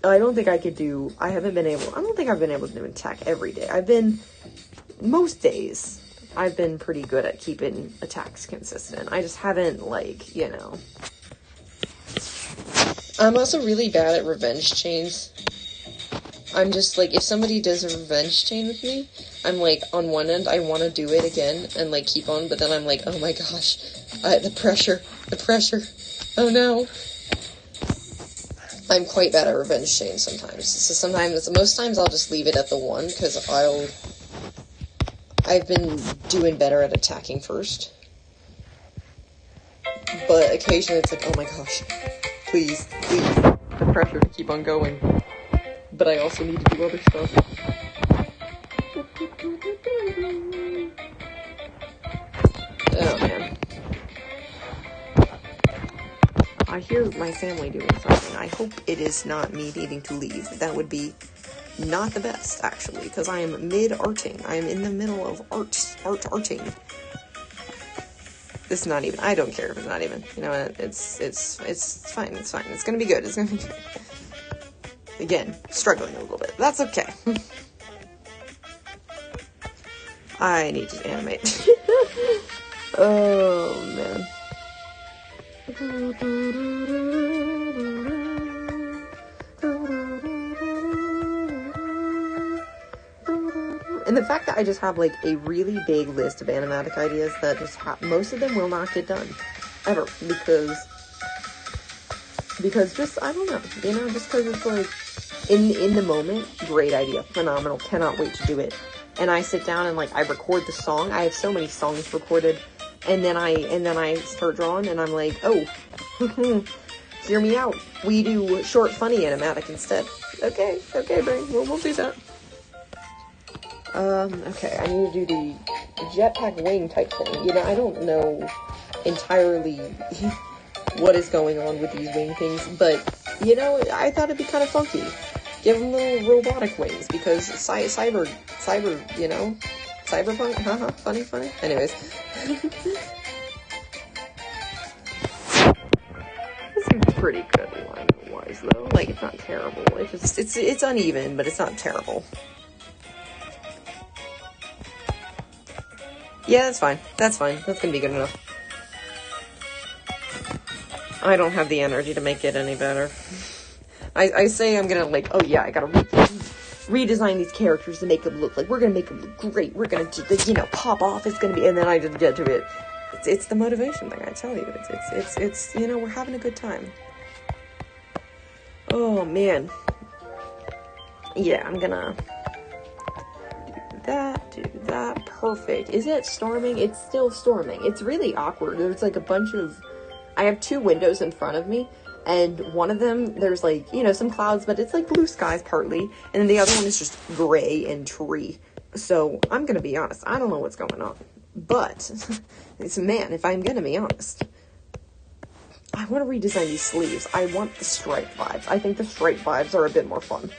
I don't think I could do, I don't think I've been able to do attack every day. Most days, I've been pretty good at keeping attacks consistent. I just haven't, like, you know. I'm also really bad at revenge chains. I'm just, like, if somebody does a revenge chain with me, I'm, like, on one end, I want to do it again and, like, keep on, but then I'm like, oh my gosh, the pressure, oh no. I'm quite bad at revenge chains sometimes. So most times I'll just leave it at the 1, because I've been doing better at attacking first. But occasionally it's like, oh my gosh, please, the pressure to keep on going. But I also need to do other stuff. Oh, man. I hear my family doing something. I hope it is not me needing to leave. That would be not the best, actually, because I am mid-arting. I am in the middle of arting. This is not even, I don't care if it's not even, you know, it's fine, it's fine. It's gonna be good, it's gonna be good. Again, struggling a little bit. That's okay. I need to animate. Oh, man. And the fact that I just have, like, a really big list of animatic ideas that just most of them will not get done. Ever. Because just, I don't know, you know, just because it's, like, in the moment, great idea, phenomenal, cannot wait to do it. And I sit down and, like, I record the song. I have so many songs recorded, and then I start drawing, and I'm like, oh, hear me out. We do short, funny animatic instead. Okay, brain, we'll do that. Okay, I need to do the jetpack wing type thing. You know, I don't know entirely what is going on with these wing things, but, you know, I thought it'd be kind of funky. Give them little robotic wings, because cyber, you know, cyberpunk, haha, funny. Anyways. This is pretty good line-wise, though. Like, it's not terrible. It's uneven, but it's not terrible. Yeah, that's fine. That's gonna be good enough. I don't have the energy to make it any better. I say I'm gonna, like, oh yeah, I gotta redesign these characters to make them look like, we're gonna make them look great, we're gonna, you know, pop off, it's gonna be, and then I just get to it. It's the motivation thing, I tell you. It's you know, we're having a good time. Oh, man. Yeah, I'm gonna do that, perfect. Is it storming? It's still storming. It's really awkward. There's, like, a bunch of, I have 2 windows in front of me, and one of them, there's, like, you know, some clouds, but it's, like, blue skies partly, and then the other one is just gray and tree. So, I'm gonna be honest, I don't know what's going on. But, man, if I'm gonna be honest, I want to redesign these sleeves. I want the stripe vibes. I think the stripe vibes are a bit more fun.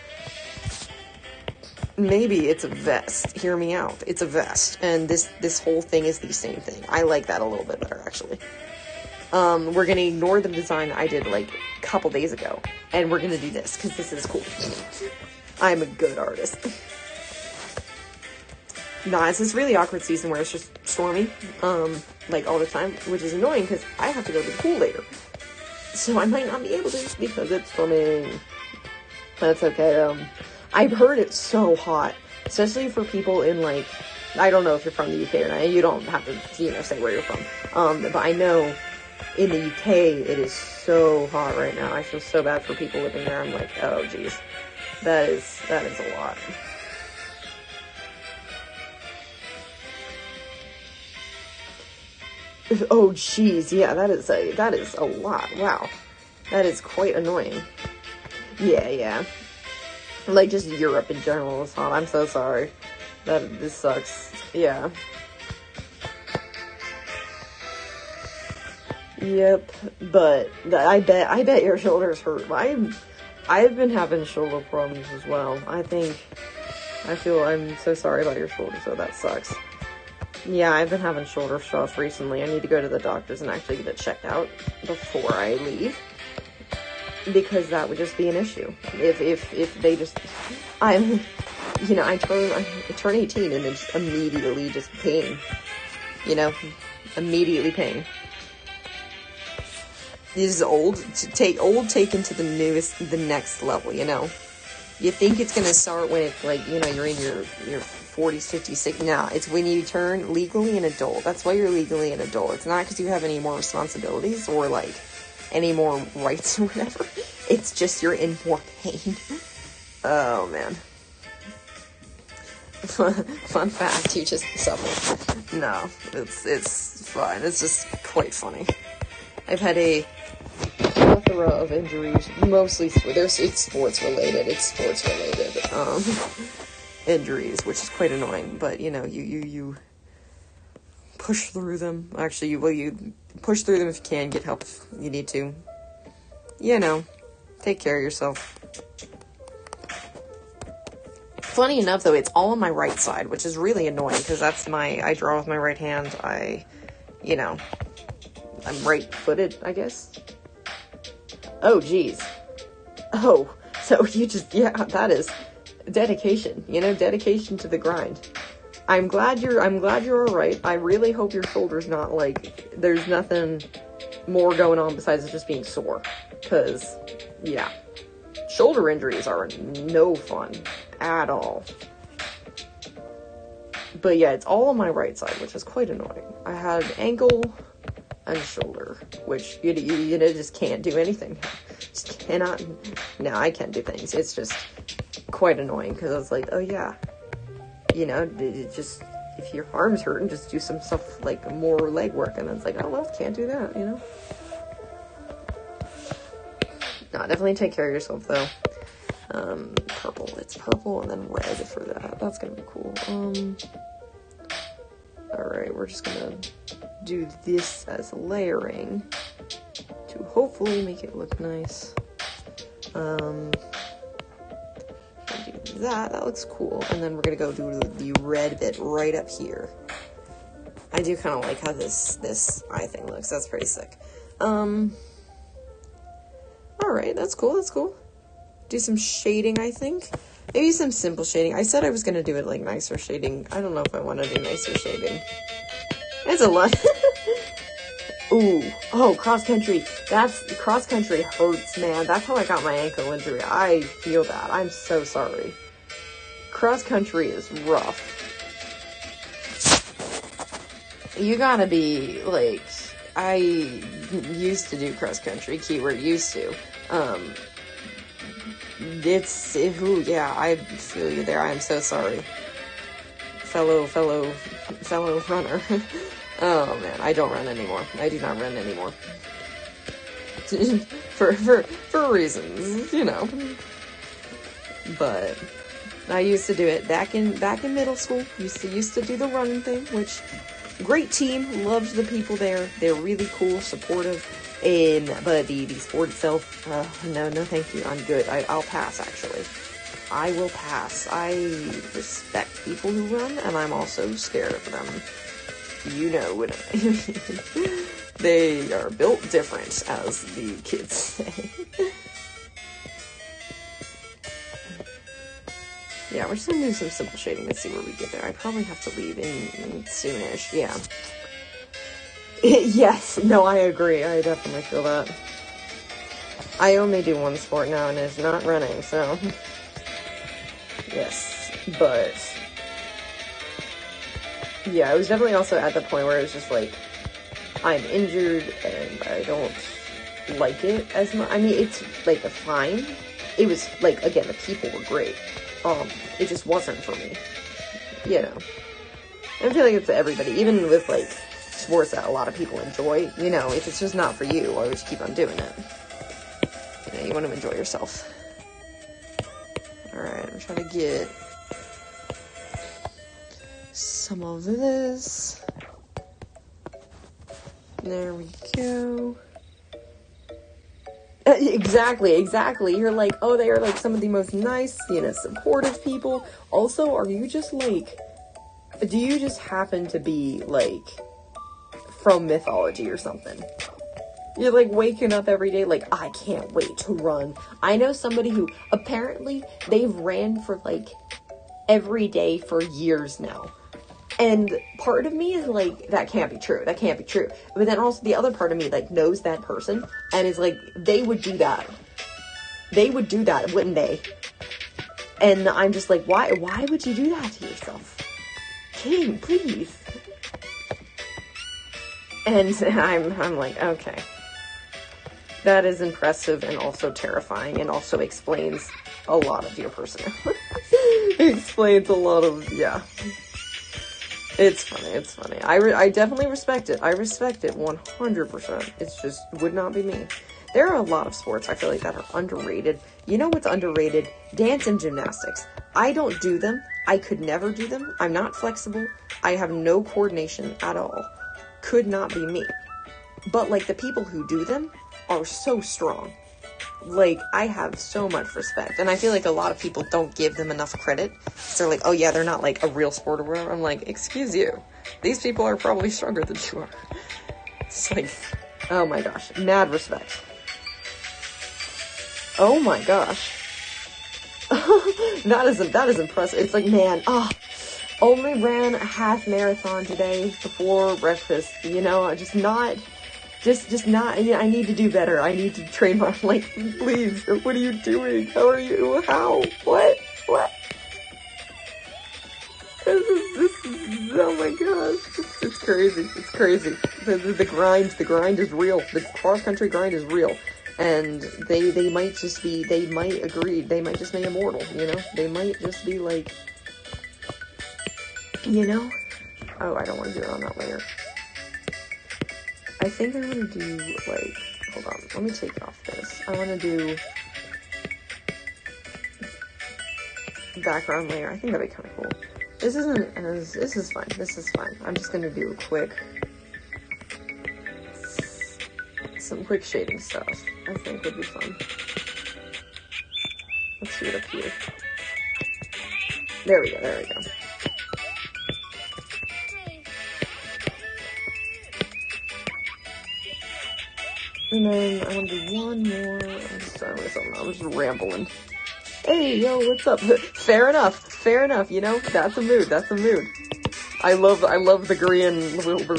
Maybe it's a vest. Hear me out. It's a vest. And this whole thing is the same thing. I like that a little bit better, actually. We're gonna ignore the design I did, like, a couple days ago. And we're gonna do this, because this is cool. I'm a good artist. Nah, it's this really awkward season where it's just stormy, like, all the time, which is annoying, because I have to go to the pool later. So I might not be able to, because it's storming. That's okay, I've heard it's so hot, especially for people in, like, I don't know if you're from the UK or not, you don't have to, you know, say where you're from, but I know in the UK, it is so hot right now. I feel so bad for people living there. I'm like, oh, geez, that is a lot. Oh, jeez, yeah, that is a lot. Wow, that is quite annoying. Yeah. Like, just Europe in general is hot. I'm so sorry. This sucks. Yeah. Yep, but I bet your shoulders hurt. I've been having shoulder problems as well. I'm so sorry about your shoulder, so that sucks. Yeah, I've been having shoulder stuff recently. I need to go to the doctors and actually get it checked out before I leave. Because that would just be an issue. If they just... I turn 18 and it's immediately just pain. You know? Immediately pain. This is old taken to the next level, you know? You think it's gonna start when it's like, you know, you're in your 40s, 50s, 60s. Nah, it's when you turn legally an adult. That's why you're legally an adult. It's not because you have any more responsibilities or, like, any more rights or whatever. It's just you're in more pain. Oh, man. Fun fact, you just suffer. No, it's fine. It's just quite funny. I've had a plethora of injuries, mostly it's sports related. Injuries, which is quite annoying, but you know, you push through them. Actually, you push through them if you can, get help if you need to. You know, take care of yourself. Funny enough, though, it's all on my right side, which is really annoying, because I draw with my right hand. I'm right-footed, I guess. Oh, geez. Oh, so that is dedication, dedication to the grind. I'm glad you're alright. I really hope your shoulder's not, like, there's nothing more going on besides it just being sore. Because, yeah. Shoulder injuries are no fun at all. But yeah, it's all on my right side, which is quite annoying. I had ankle and shoulder, which you just can't do anything. Just cannot. No, I can't do things. It's just quite annoying, because I was like, oh yeah, just, if your arm's hurting, just do some stuff like more leg work, and it's like, oh well, can't do that, No, definitely take care of yourself, though. Purple. It's purple and then red for that. That's gonna be cool. Alright, we're just gonna do this as layering to hopefully make it look nice. Do that. That looks cool. And then we're gonna go do the red bit right up here. I do kind of like how this eye thing looks. That's pretty sick. Alright, that's cool. Do some shading, I think. Maybe some simple shading. I said I was gonna do it like nicer shading. I don't know if I want to do nicer shading. It's a lot. Ooh. Oh, cross country. Cross country hurts, man. That's how I got my ankle injury. I feel that. I'm so sorry. Cross country is rough. You gotta be, like, I used to do cross country, keyword used to. Yeah, I feel you there. I'm so sorry. Fellow runner. Oh man, I don't run anymore. I do not run anymore. for reasons, But I used to do it back in middle school. Used to do the running thing, which great team, loved the people there. They're really cool, supportive. But the sport itself, no, thank you. I'm good. I'll pass, actually. I will pass. I respect people who run, and I'm also scared of them. You know what I mean. They are built different, as the kids say. Yeah, we're just gonna do some simple shading and see where we get there. I probably have to leave in soonish. Yeah. Yes, no, I agree. I definitely feel that. I only do one sport now, and it's not running, so... Yes, but... Yeah, I was definitely also at the point where it was just like, I'm injured, and I don't like it as much. I mean, it's, like, fine. It was, like, again, the people were great. It just wasn't for me. You know. I feel like it's everybody, even with, like, sports that a lot of people enjoy, you know, if it's just not for you, why would you keep on doing it? You know, you want to enjoy yourself. Alright, I'm trying to get some of this. There we go. Exactly. You're like, oh, they are, like, some of the most nice, you know, supportive people. Also, are you just, like, do you just happen to be, like, from mythology or something? You're, like, waking up every day, like, I can't wait to run. I know somebody who, apparently, they've ran for, like, every day for years now. And part of me is like, that can't be true. That can't be true. But then also the other part of me, like, knows that person and is like, they would do that. They would do that, wouldn't they? And I'm just like, why would you do that to yourself? King, please. And I'm like, okay. That is impressive and also terrifying and also explains a lot of your personality. Explains a lot of, yeah. It's funny. I definitely respect it. I respect it 100%. It's just, would not be me. There are a lot of sports I feel like that are underrated. You know what's underrated? Dance and gymnastics. I don't do them. I could never do them. I'm not flexible. I have no coordination at all. Could not be me. But, like, the people who do them are so strong. Like, I have so much respect. And I feel like a lot of people don't give them enough credit. So they're like, oh yeah, they're not, like, a real sport or whatever. I'm like, excuse you. These people are probably stronger than you are. It's like, oh my gosh. Mad respect. Oh my gosh. That is impressive. It's like, man, only ran a half marathon today before breakfast. You know, just not, yeah, I need to do better. I need to train more. Like, please, what are you doing? How are you? How? What? This is, oh my gosh. It's crazy. The grind is real. The cross-country grind is real. And they might just be, they might agree. They might just be immortal, you know? They might just be like, you know? Oh, I don't want to do it on that layer. I think I want to do, like, hold on, let me take off this. I want to do background layer. I think that'd be kind of cool. This is fine. I'm just going to do some quick shading stuff. I think would be fun. Let's do it up here. There we go. And then I want to do one more. I'm just rambling. Hey, yo, what's up? Fair enough, you know? That's a mood. I love the Korean Wilbur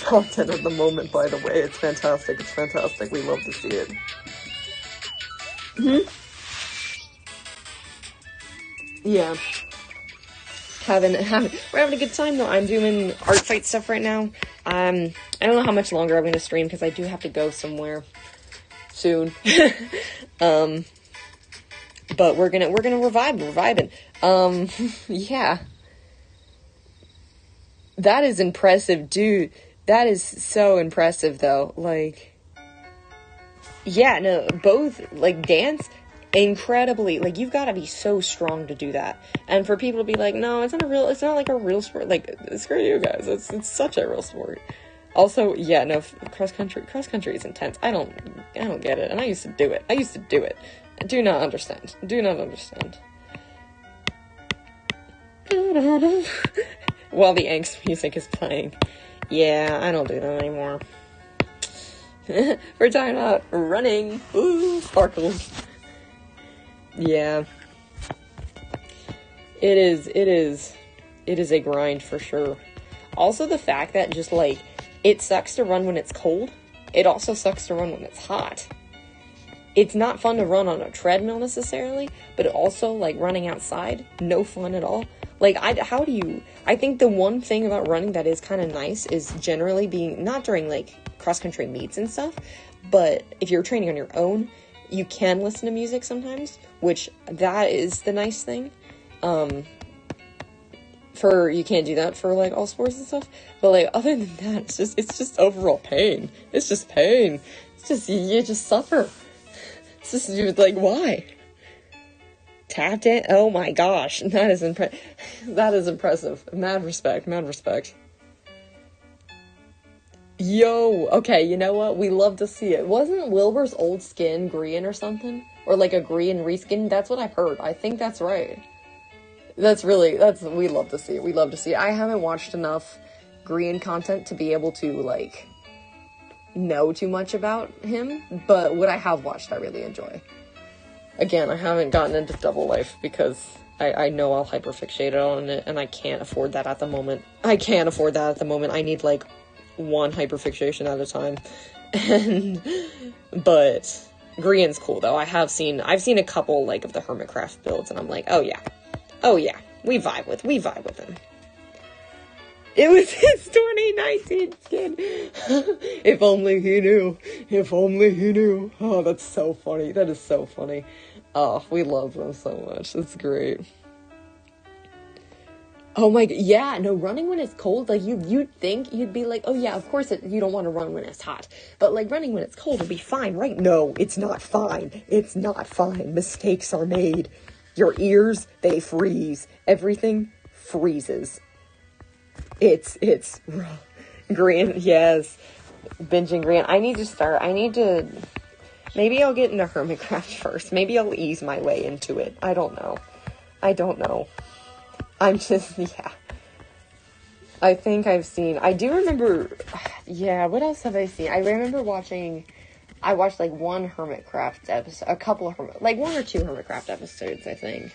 content at the moment, by the way. It's fantastic. We love to see it. Yeah. We're having a good time, though. I'm doing artfight stuff right now. I don't know how much longer I'm going to stream, because I do have to go somewhere soon. But we're gonna revive. We're vibing. Yeah. That is impressive, dude. That is so impressive, though. Like, yeah, no, both, like, dance incredibly, like, you've got to be so strong to do that. And for people to be like, no, it's not like a real sport. Like, screw you guys. It's such a real sport. Also, yeah, no, cross country is intense. I don't get it. And I used to do it. I do not understand. While the angst music is playing. Yeah, I don't do that anymore. We're talking about running. Ooh, sparkles. Yeah. It is a grind for sure. Also, the fact that just, like, it sucks to run when it's cold. It also sucks to run when it's hot. It's not fun to run on a treadmill necessarily, but also, like, running outside, no fun at all. Like, I think the one thing about running that is kind of nice is generally being, not during, like, cross-country meets and stuff, but if you're training on your own, you can listen to music sometimes, which that is the nice thing. You can't do that for, like, all sports and stuff, but, like, other than that, it's just overall pain. It's just pain. It's just, you just suffer. It's just, you're like, why? Tapped in? Oh my gosh, that is impressive. Mad respect. Yo, okay, you know what? We love to see it. Wasn't Wilbur's old skin green or something? Or like a green reskin? That's what I've heard. I think that's right. We love to see it. I haven't watched enough Green content to be able to, like, know too much about him, but what I have watched, I really enjoy. Again, I haven't gotten into Double Life because I know I'll hyperfixate on it, and I can't afford that at the moment. I need, like, one hyperfixation at a time. But Green's cool, though. I've seen a couple, like, of the Hermitcraft builds, and I'm like, oh yeah, we vibe with him. It was his 2019 skin. If only he knew. Oh, that's so funny. That is so funny. Oh, we love them so much. It's great. Oh my god, yeah, no, running when it's cold, like, you'd think, you'd be like, oh yeah, of course you don't want to run when it's hot, but, like, running when it's cold will be fine, right? No, it's not fine. Mistakes are made. Your ears, they freeze. Everything freezes. It's Green, yes. Binging Green. Maybe I'll get into Hermitcraft first. Maybe I'll ease my way into it. I don't know. I'm just, yeah. I think I do remember, yeah, what else have I seen? I watched, like, one Hermitcraft episode, a couple of like, one or two Hermitcraft episodes, I think.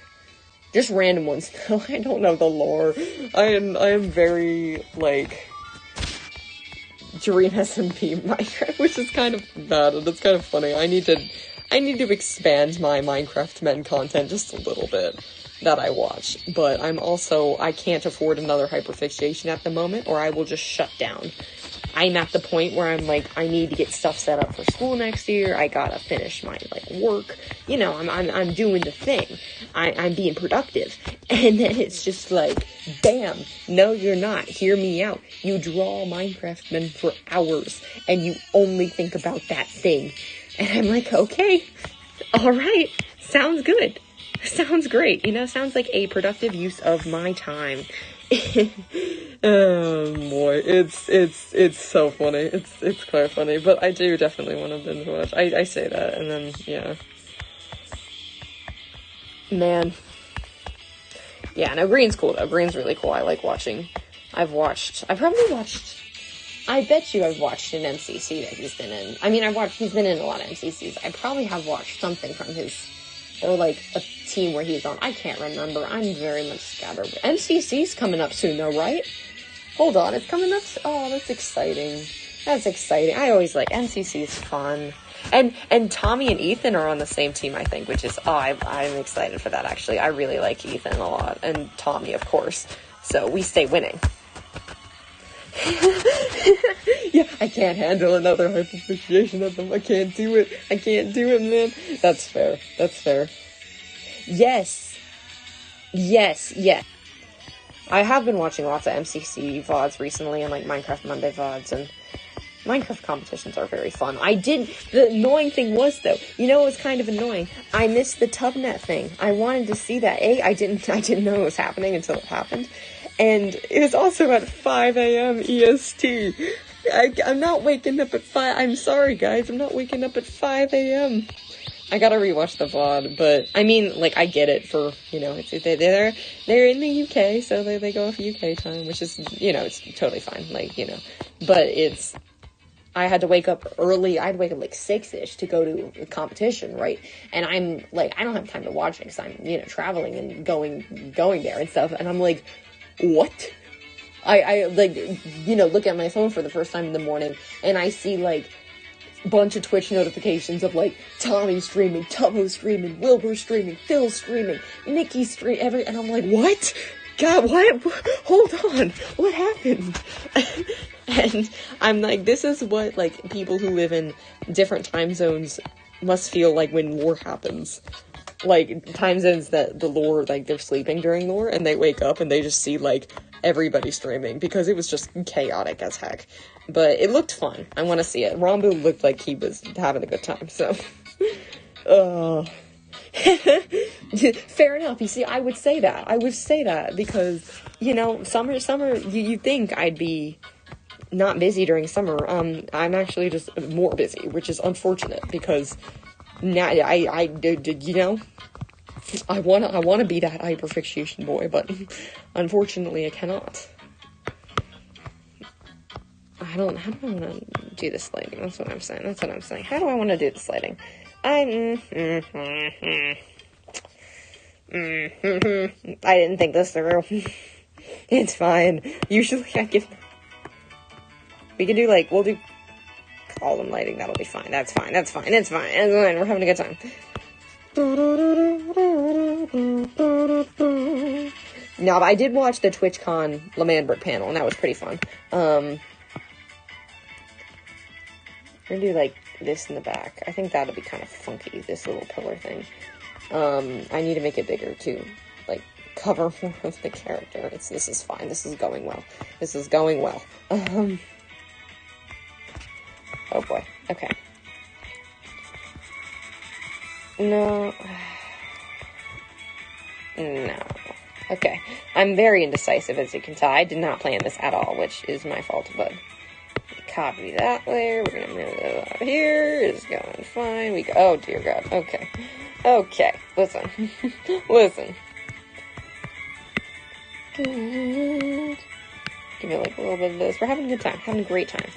Just random ones, though. I don't know the lore. I am very, like, Dream SMP Minecraft, which is kind of bad, and it's kind of funny. I need to expand my Minecraft men content just a little bit that I watch, but I can't afford another hyperfixation at the moment, or I will just shut down. I'm at the point where I'm like, I need to get stuff set up for school next year. I gotta finish my, like, work. You know, I'm doing the thing. I'm being productive. And then it's just like, bam, no, you're not. Hear me out. You draw Minecraft men for hours, and you only think about that thing. And I'm like, okay, all right, sounds good. Sounds great. You know, sounds like a productive use of my time. Oh boy, it's so funny. It's quite funny, but I do definitely want to binge watch. I say that, and then, yeah. Man. Yeah, no, Green's cool, though. Green's really cool. I like watching. I bet you I've watched an MCC that he's been in. I mean, he's been in a lot of MCCs. I probably have watched something from or, like, a team where he's on. I can't remember. I'm very much scattered. MCC's coming up soon, though, right? Hold on, it's coming up. Oh, that's exciting. I always like MCC's fun. And Tommy and Ethan are on the same team, I think, which is, I'm excited for that, actually. I really like Ethan a lot. And Tommy, of course. So we stay winning. Yeah, I can't handle another hyperfixation of them. I can't do it, man. That's fair. Yes. I have been watching lots of MCC VODs recently, and, like, Minecraft Monday VODs, and Minecraft competitions are very fun. The annoying thing was, though, you know, it was kind of annoying. I missed the tubnet thing. I wanted to see that. I didn't know it was happening until it happened. And it was also at 5 a.m. EST. I'm not waking up at 5. I'm sorry, guys. I'm not waking up at 5 a.m. I gotta rewatch the VOD, but, I mean, like, I get it for, you know, they're in the UK, so they go off UK time, which is, you know, it's totally fine, like, you know, but I had to wake up early. I had to wake up, like, 6-ish to go to a competition, right, and I'm, like, I don't have time to watch it, because I'm, you know, traveling and going there and stuff, and I'm like, what? I, like, you know, look at my phone for the first time in the morning, and I see, like, bunch of Twitch notifications of, like, Tommy streaming, Tubbo streaming, Wilbur streaming, Phil streaming, Nikki streaming, and I'm like, what? God, what? Hold on, what happened? And I'm like, this is what, like, people who live in different time zones must feel like when war happens. Like, time zones that the lore, like, they're sleeping during lore, and they wake up and they just see, like, everybody streaming, because it was just chaotic as heck. But it looked fun. I want to see it. Rambo looked like he was having a good time, so. Fair enough. You see, I would say that. Because, you know, summer, you think I'd be not busy during summer. I'm actually just more busy, which is unfortunate, because now, you know, I wanna be that hyperfixation boy, but unfortunately I cannot. How do I want to do this lighting? That's what I'm saying. How do I want to do this lighting? I didn't think this through. It's fine. Usually we can do, like, we'll do column lighting. That'll be fine. That's fine. We're having a good time. Now, I did watch the TwitchCon Lamandrick panel, and that was pretty fun. We're gonna do, like, this in the back. I think that'll be kind of funky, this little pillar thing. I need to make it bigger, too. Like, cover more of the character. This is fine. This is going well. Oh, boy. Okay. No. Okay. I'm very indecisive, as you can tell. I did not plan this at all, which is my fault, but copy that layer. We're gonna move it out here. It's going fine. Oh, dear God. Okay. Listen. Give it, like, a little bit of this. We're having a good time. Having a great time.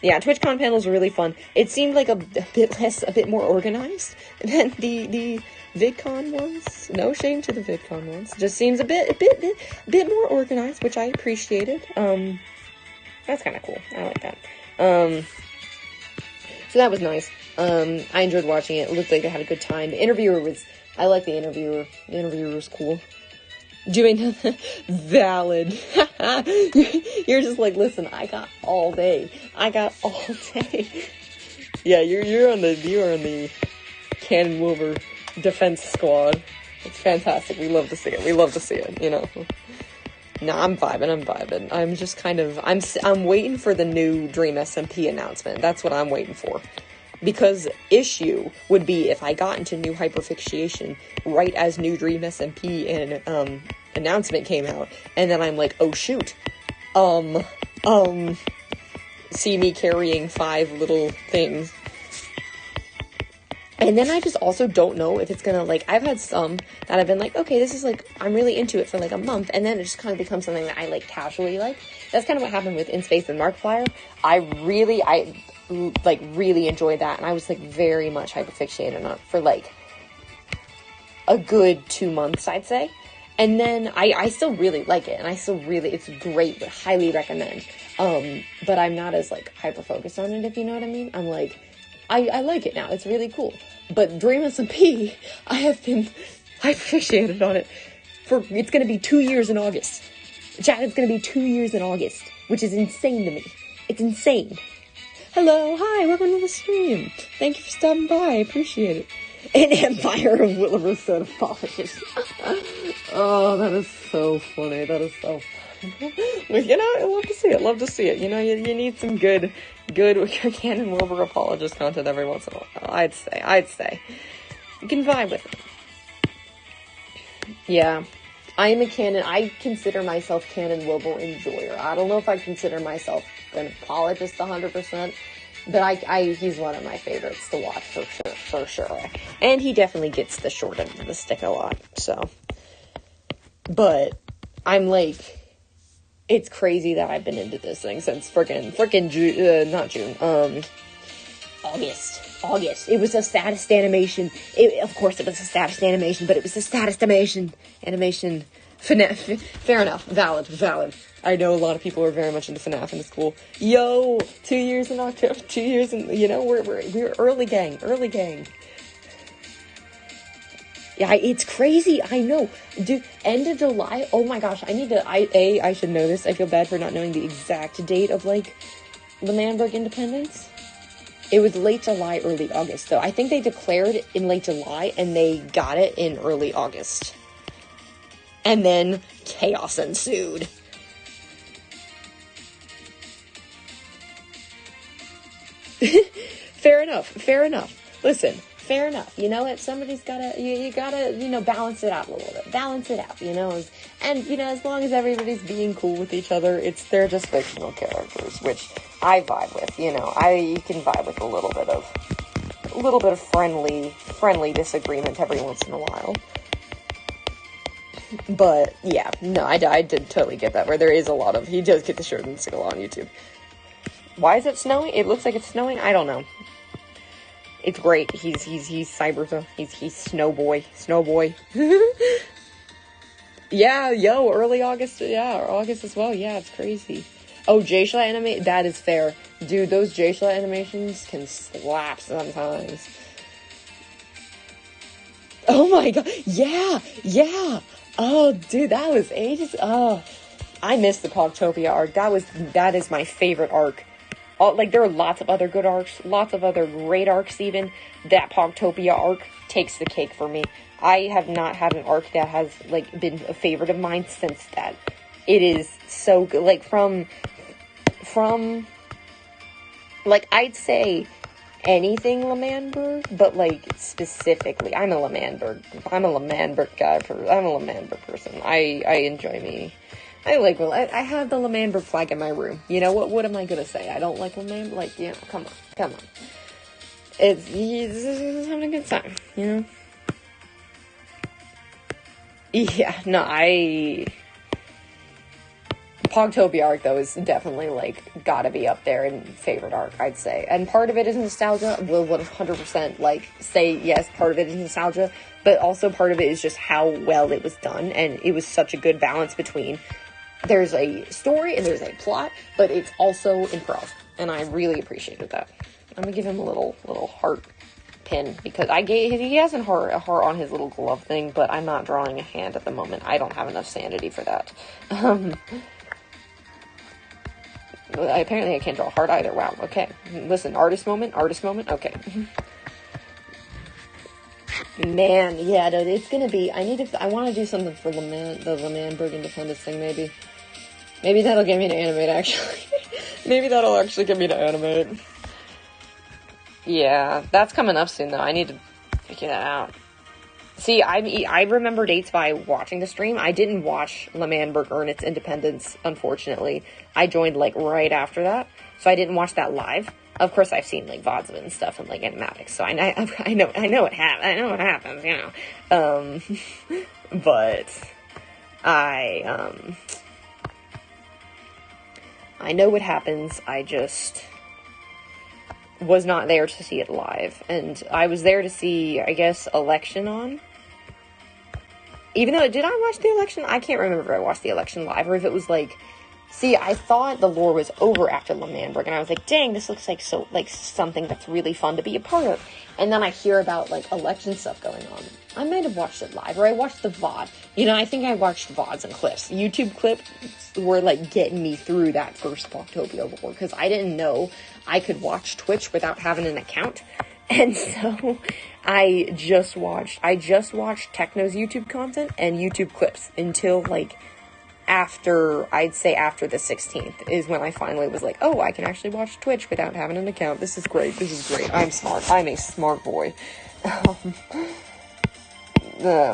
Yeah, TwitchCon panels were really fun. It seemed like a bit more organized than the VidCon ones. No shame to the VidCon ones. Just seems a bit more organized, which I appreciated. That's kind of cool. I like that. So that was nice. I enjoyed watching it. It looked like I had a good time. I like the interviewer. The interviewer was cool. Doing valid. You're just like, listen, I got all day. Yeah, you are on the Cannon Wilbur defense squad. It's fantastic. We love to see it, you know. No, I'm vibing. I'm just kind of, I'm waiting for the new Dream SMP announcement. That's what I'm waiting for. Because issue would be if I got into new hyperfixation right as new Dream SMP and announcement came out, and then I'm like, oh shoot, see me carrying 5 little things. And then I just also don't know if it's gonna, like, I've had some that I've been like, okay, this is, like, I'm really into it for, like, a month, and then it just kind of becomes something that I, like, casually like. That's kind of what happened with In Space and Markiplier. I really enjoyed that, and I was, like, very much hyperfixated on it for, like, a good 2 months, I'd say. And then I still really like it, and it's great, but highly recommend. But I'm not as, like, hyper-focused on it, if you know what I mean. I'm, like, I like it now. It's really cool. But Dream SMP, I have been hyper-fixated on it it's gonna be 2 years in August. Chat, it's gonna be 2 years in August, which is insane to me. It's insane. Hello, hi, welcome to the stream. Thank you for stopping by, I appreciate it. An empire of Wilbur soda polish. Oh, that is so funny. That is so funny. But, you know, I love to see it. Love to see it. You know, you need some good Canon Wilbur apologist content every once in a while. I'd say. You can vibe with it. Yeah. I consider myself Canon Wilbur enjoyer. I don't know if I consider myself an apologist 100%, but he's one of my favorites to watch for sure. And he definitely gets the short end of the stick a lot, so. But, I'm like, it's crazy that I've been into this thing since frickin' June, not June, August. It was the saddest animation. Of course it was the saddest animation, but it was the saddest animation. FNAF. Fair enough. Valid. I know a lot of people are very much into FNAF in the school. Yo, 2 years in October. 2 years in, you know, we're early gang. Yeah, it's crazy. I know. Dude, end of July. Oh my gosh. I should know this. I feel bad for not knowing the exact date of, like, the Manberg independence. It was late July, early August, though. I think they declared in late July, and they got it in early August. And then chaos ensued. Fair enough. Listen, fair enough. You know what? Somebody's gotta, you gotta, you know, balance it out a little bit. Balance it out, you know? And, you know, as long as everybody's being cool with each other, they're just fictional characters, which I vibe with, you know. You can vibe with a little bit of friendly disagreement every once in a while. But, yeah, no, I did totally get that, where there is a lot of, he does get the short and stick on YouTube. Why is it snowing? It looks like it's snowing? I don't know. It's great. He's cyber, he's snow boy. Yeah, early August, August as well, yeah, it's crazy. Oh, J-Shla anime, that is fair. Dude, those J-Shla animations can slap sometimes. Oh my god, yeah. Oh, dude, that was ages. Oh, I missed the Pogtopia arc. That is my favorite arc. Like, there are lots of other good arcs, lots of other great arcs even. That Pogtopia arc takes the cake for me. I have not had an arc that has, like, been a favorite of mine since that. It is so good. Like, from, like, I'd say anything L'Manberg, but, like, specifically, I'm a L'Manberg guy. I'm a L'Manberg person. I enjoy me. I have the L'Manberg flag in my room. You know, what am I gonna say? I don't like L'Manberg? Like, you know, come on. He's having a good time, you know? Yeah, no, Pogtopia arc, though, is definitely, like, gotta be up there in favorite arc, I'd say. And part of it is nostalgia. Will 100%, like, say, yes, part of it is nostalgia, but also part of it is just how well it was done, and it was such a good balance between there's a story and there's a plot, but it's also improv, and I really appreciated that. I'm gonna give him a little heart pin, because he has a heart on his little glove thing, but I'm not drawing a hand at the moment. I don't have enough sanity for that. Apparently I can't draw a heart either. Wow, okay. Listen, artist moment, okay. Man, yeah, dude, it's gonna be, I want to do something for the L'Manberg Independence thing, maybe. Maybe that'll get me to animate, actually. Maybe that'll actually get me to animate. Yeah, that's coming up soon, though. I need to figure that out. See, I remember dates by watching the stream. I didn't watch L'Manberg earn its independence, unfortunately. I joined, like, right after that, so I didn't watch that live. Of course, I've seen, like, VODs of it and stuff and, like, animatics, so I know what happens, you know. But I know what happens. I just was not there to see it live, and I was there to see, I guess, election on. Even though, did I watch the election? I can't remember if I watched the election live, or if it was, like, see, I thought the lore was over after L'Manberg, and I was like, dang, this looks like something that's really fun to be a part of. And then I hear about, like, election stuff going on. I might have watched it live, or I watched the VOD. You know, I think I watched VODs and clips. YouTube clips were, like, getting me through that first Pogtopia lore, because I didn't know I could watch Twitch without having an account. And so I just watched Techno's YouTube content and YouTube clips until, like, I'd say after the 16th is when I finally was like, oh, I can actually watch Twitch without having an account. This is great. I'm smart. I'm a smart boy. Oh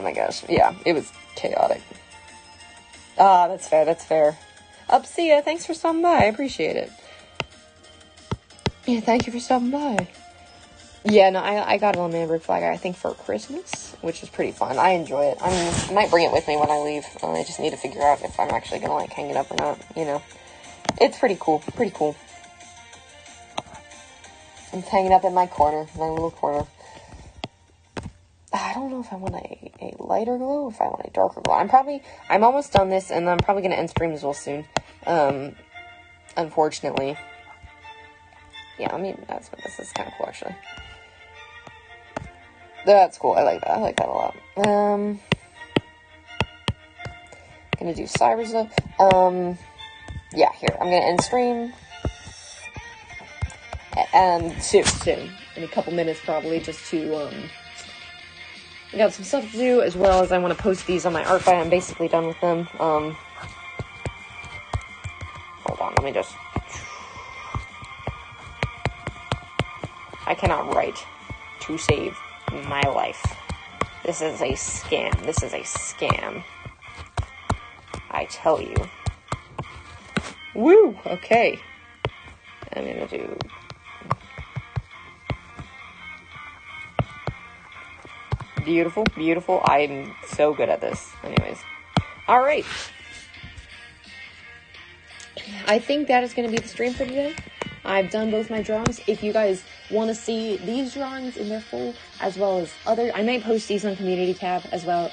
my gosh. Yeah, it was chaotic. Ah, that's fair. Upsia, thanks for stopping by. I appreciate it. Yeah, thank you for stopping by. Yeah, no, I got a Maverick flag, I think, for Christmas, which is pretty fun. I enjoy it. I mean, I might bring it with me when I leave. I just need to figure out if I'm actually gonna, like, hang it up or not, you know. It's pretty cool. I'm hanging up in my little corner. I don't know if I want a lighter glow, if I want a darker glow. I'm almost done this, and I'm probably gonna end stream as well soon. Unfortunately. Yeah, I mean, this is kind of cool, actually. That's cool. I like that a lot. Gonna do Cybers though. Yeah, here. I'm gonna end stream. Soon. In a couple minutes, probably, just to, I got some stuff to do, as well as I want to post these on my artfight. I'm basically done with them. Hold on, let me just... I cannot write to save my life. This is a scam. I tell you. Woo! Okay. I'm gonna do... Beautiful. I'm so good at this. Anyways. Alright. I think that is going to be the stream for today. I've done both my drawings. If you guys want to see these drawings in their full, as well as other, I may post these on community tab as well,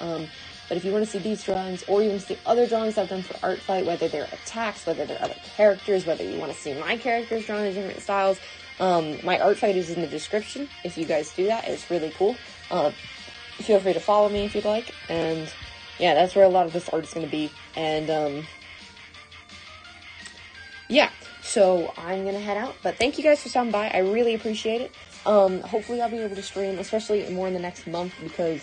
but if you want to see these drawings, or you want to see other drawings I've done for Artfight, whether they're attacks, whether they're other characters, whether you want to see my characters drawn in different styles, my Artfight is in the description. If you guys do that, it's really cool. Feel free to follow me if you'd like, and yeah, that's where a lot of this art is going to be, and yeah, so I'm going to head out, but thank you guys for stopping by. I really appreciate it. Hopefully I'll be able to stream, especially more in the next month, because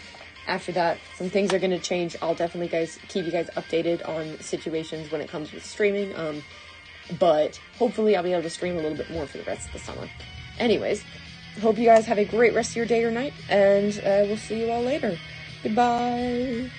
after that, some things are going to change. I'll definitely keep you guys updated on situations when it comes with streaming, but hopefully I'll be able to stream a little bit more for the rest of the summer. Anyways, hope you guys have a great rest of your day or night, and we'll see you all later. Goodbye.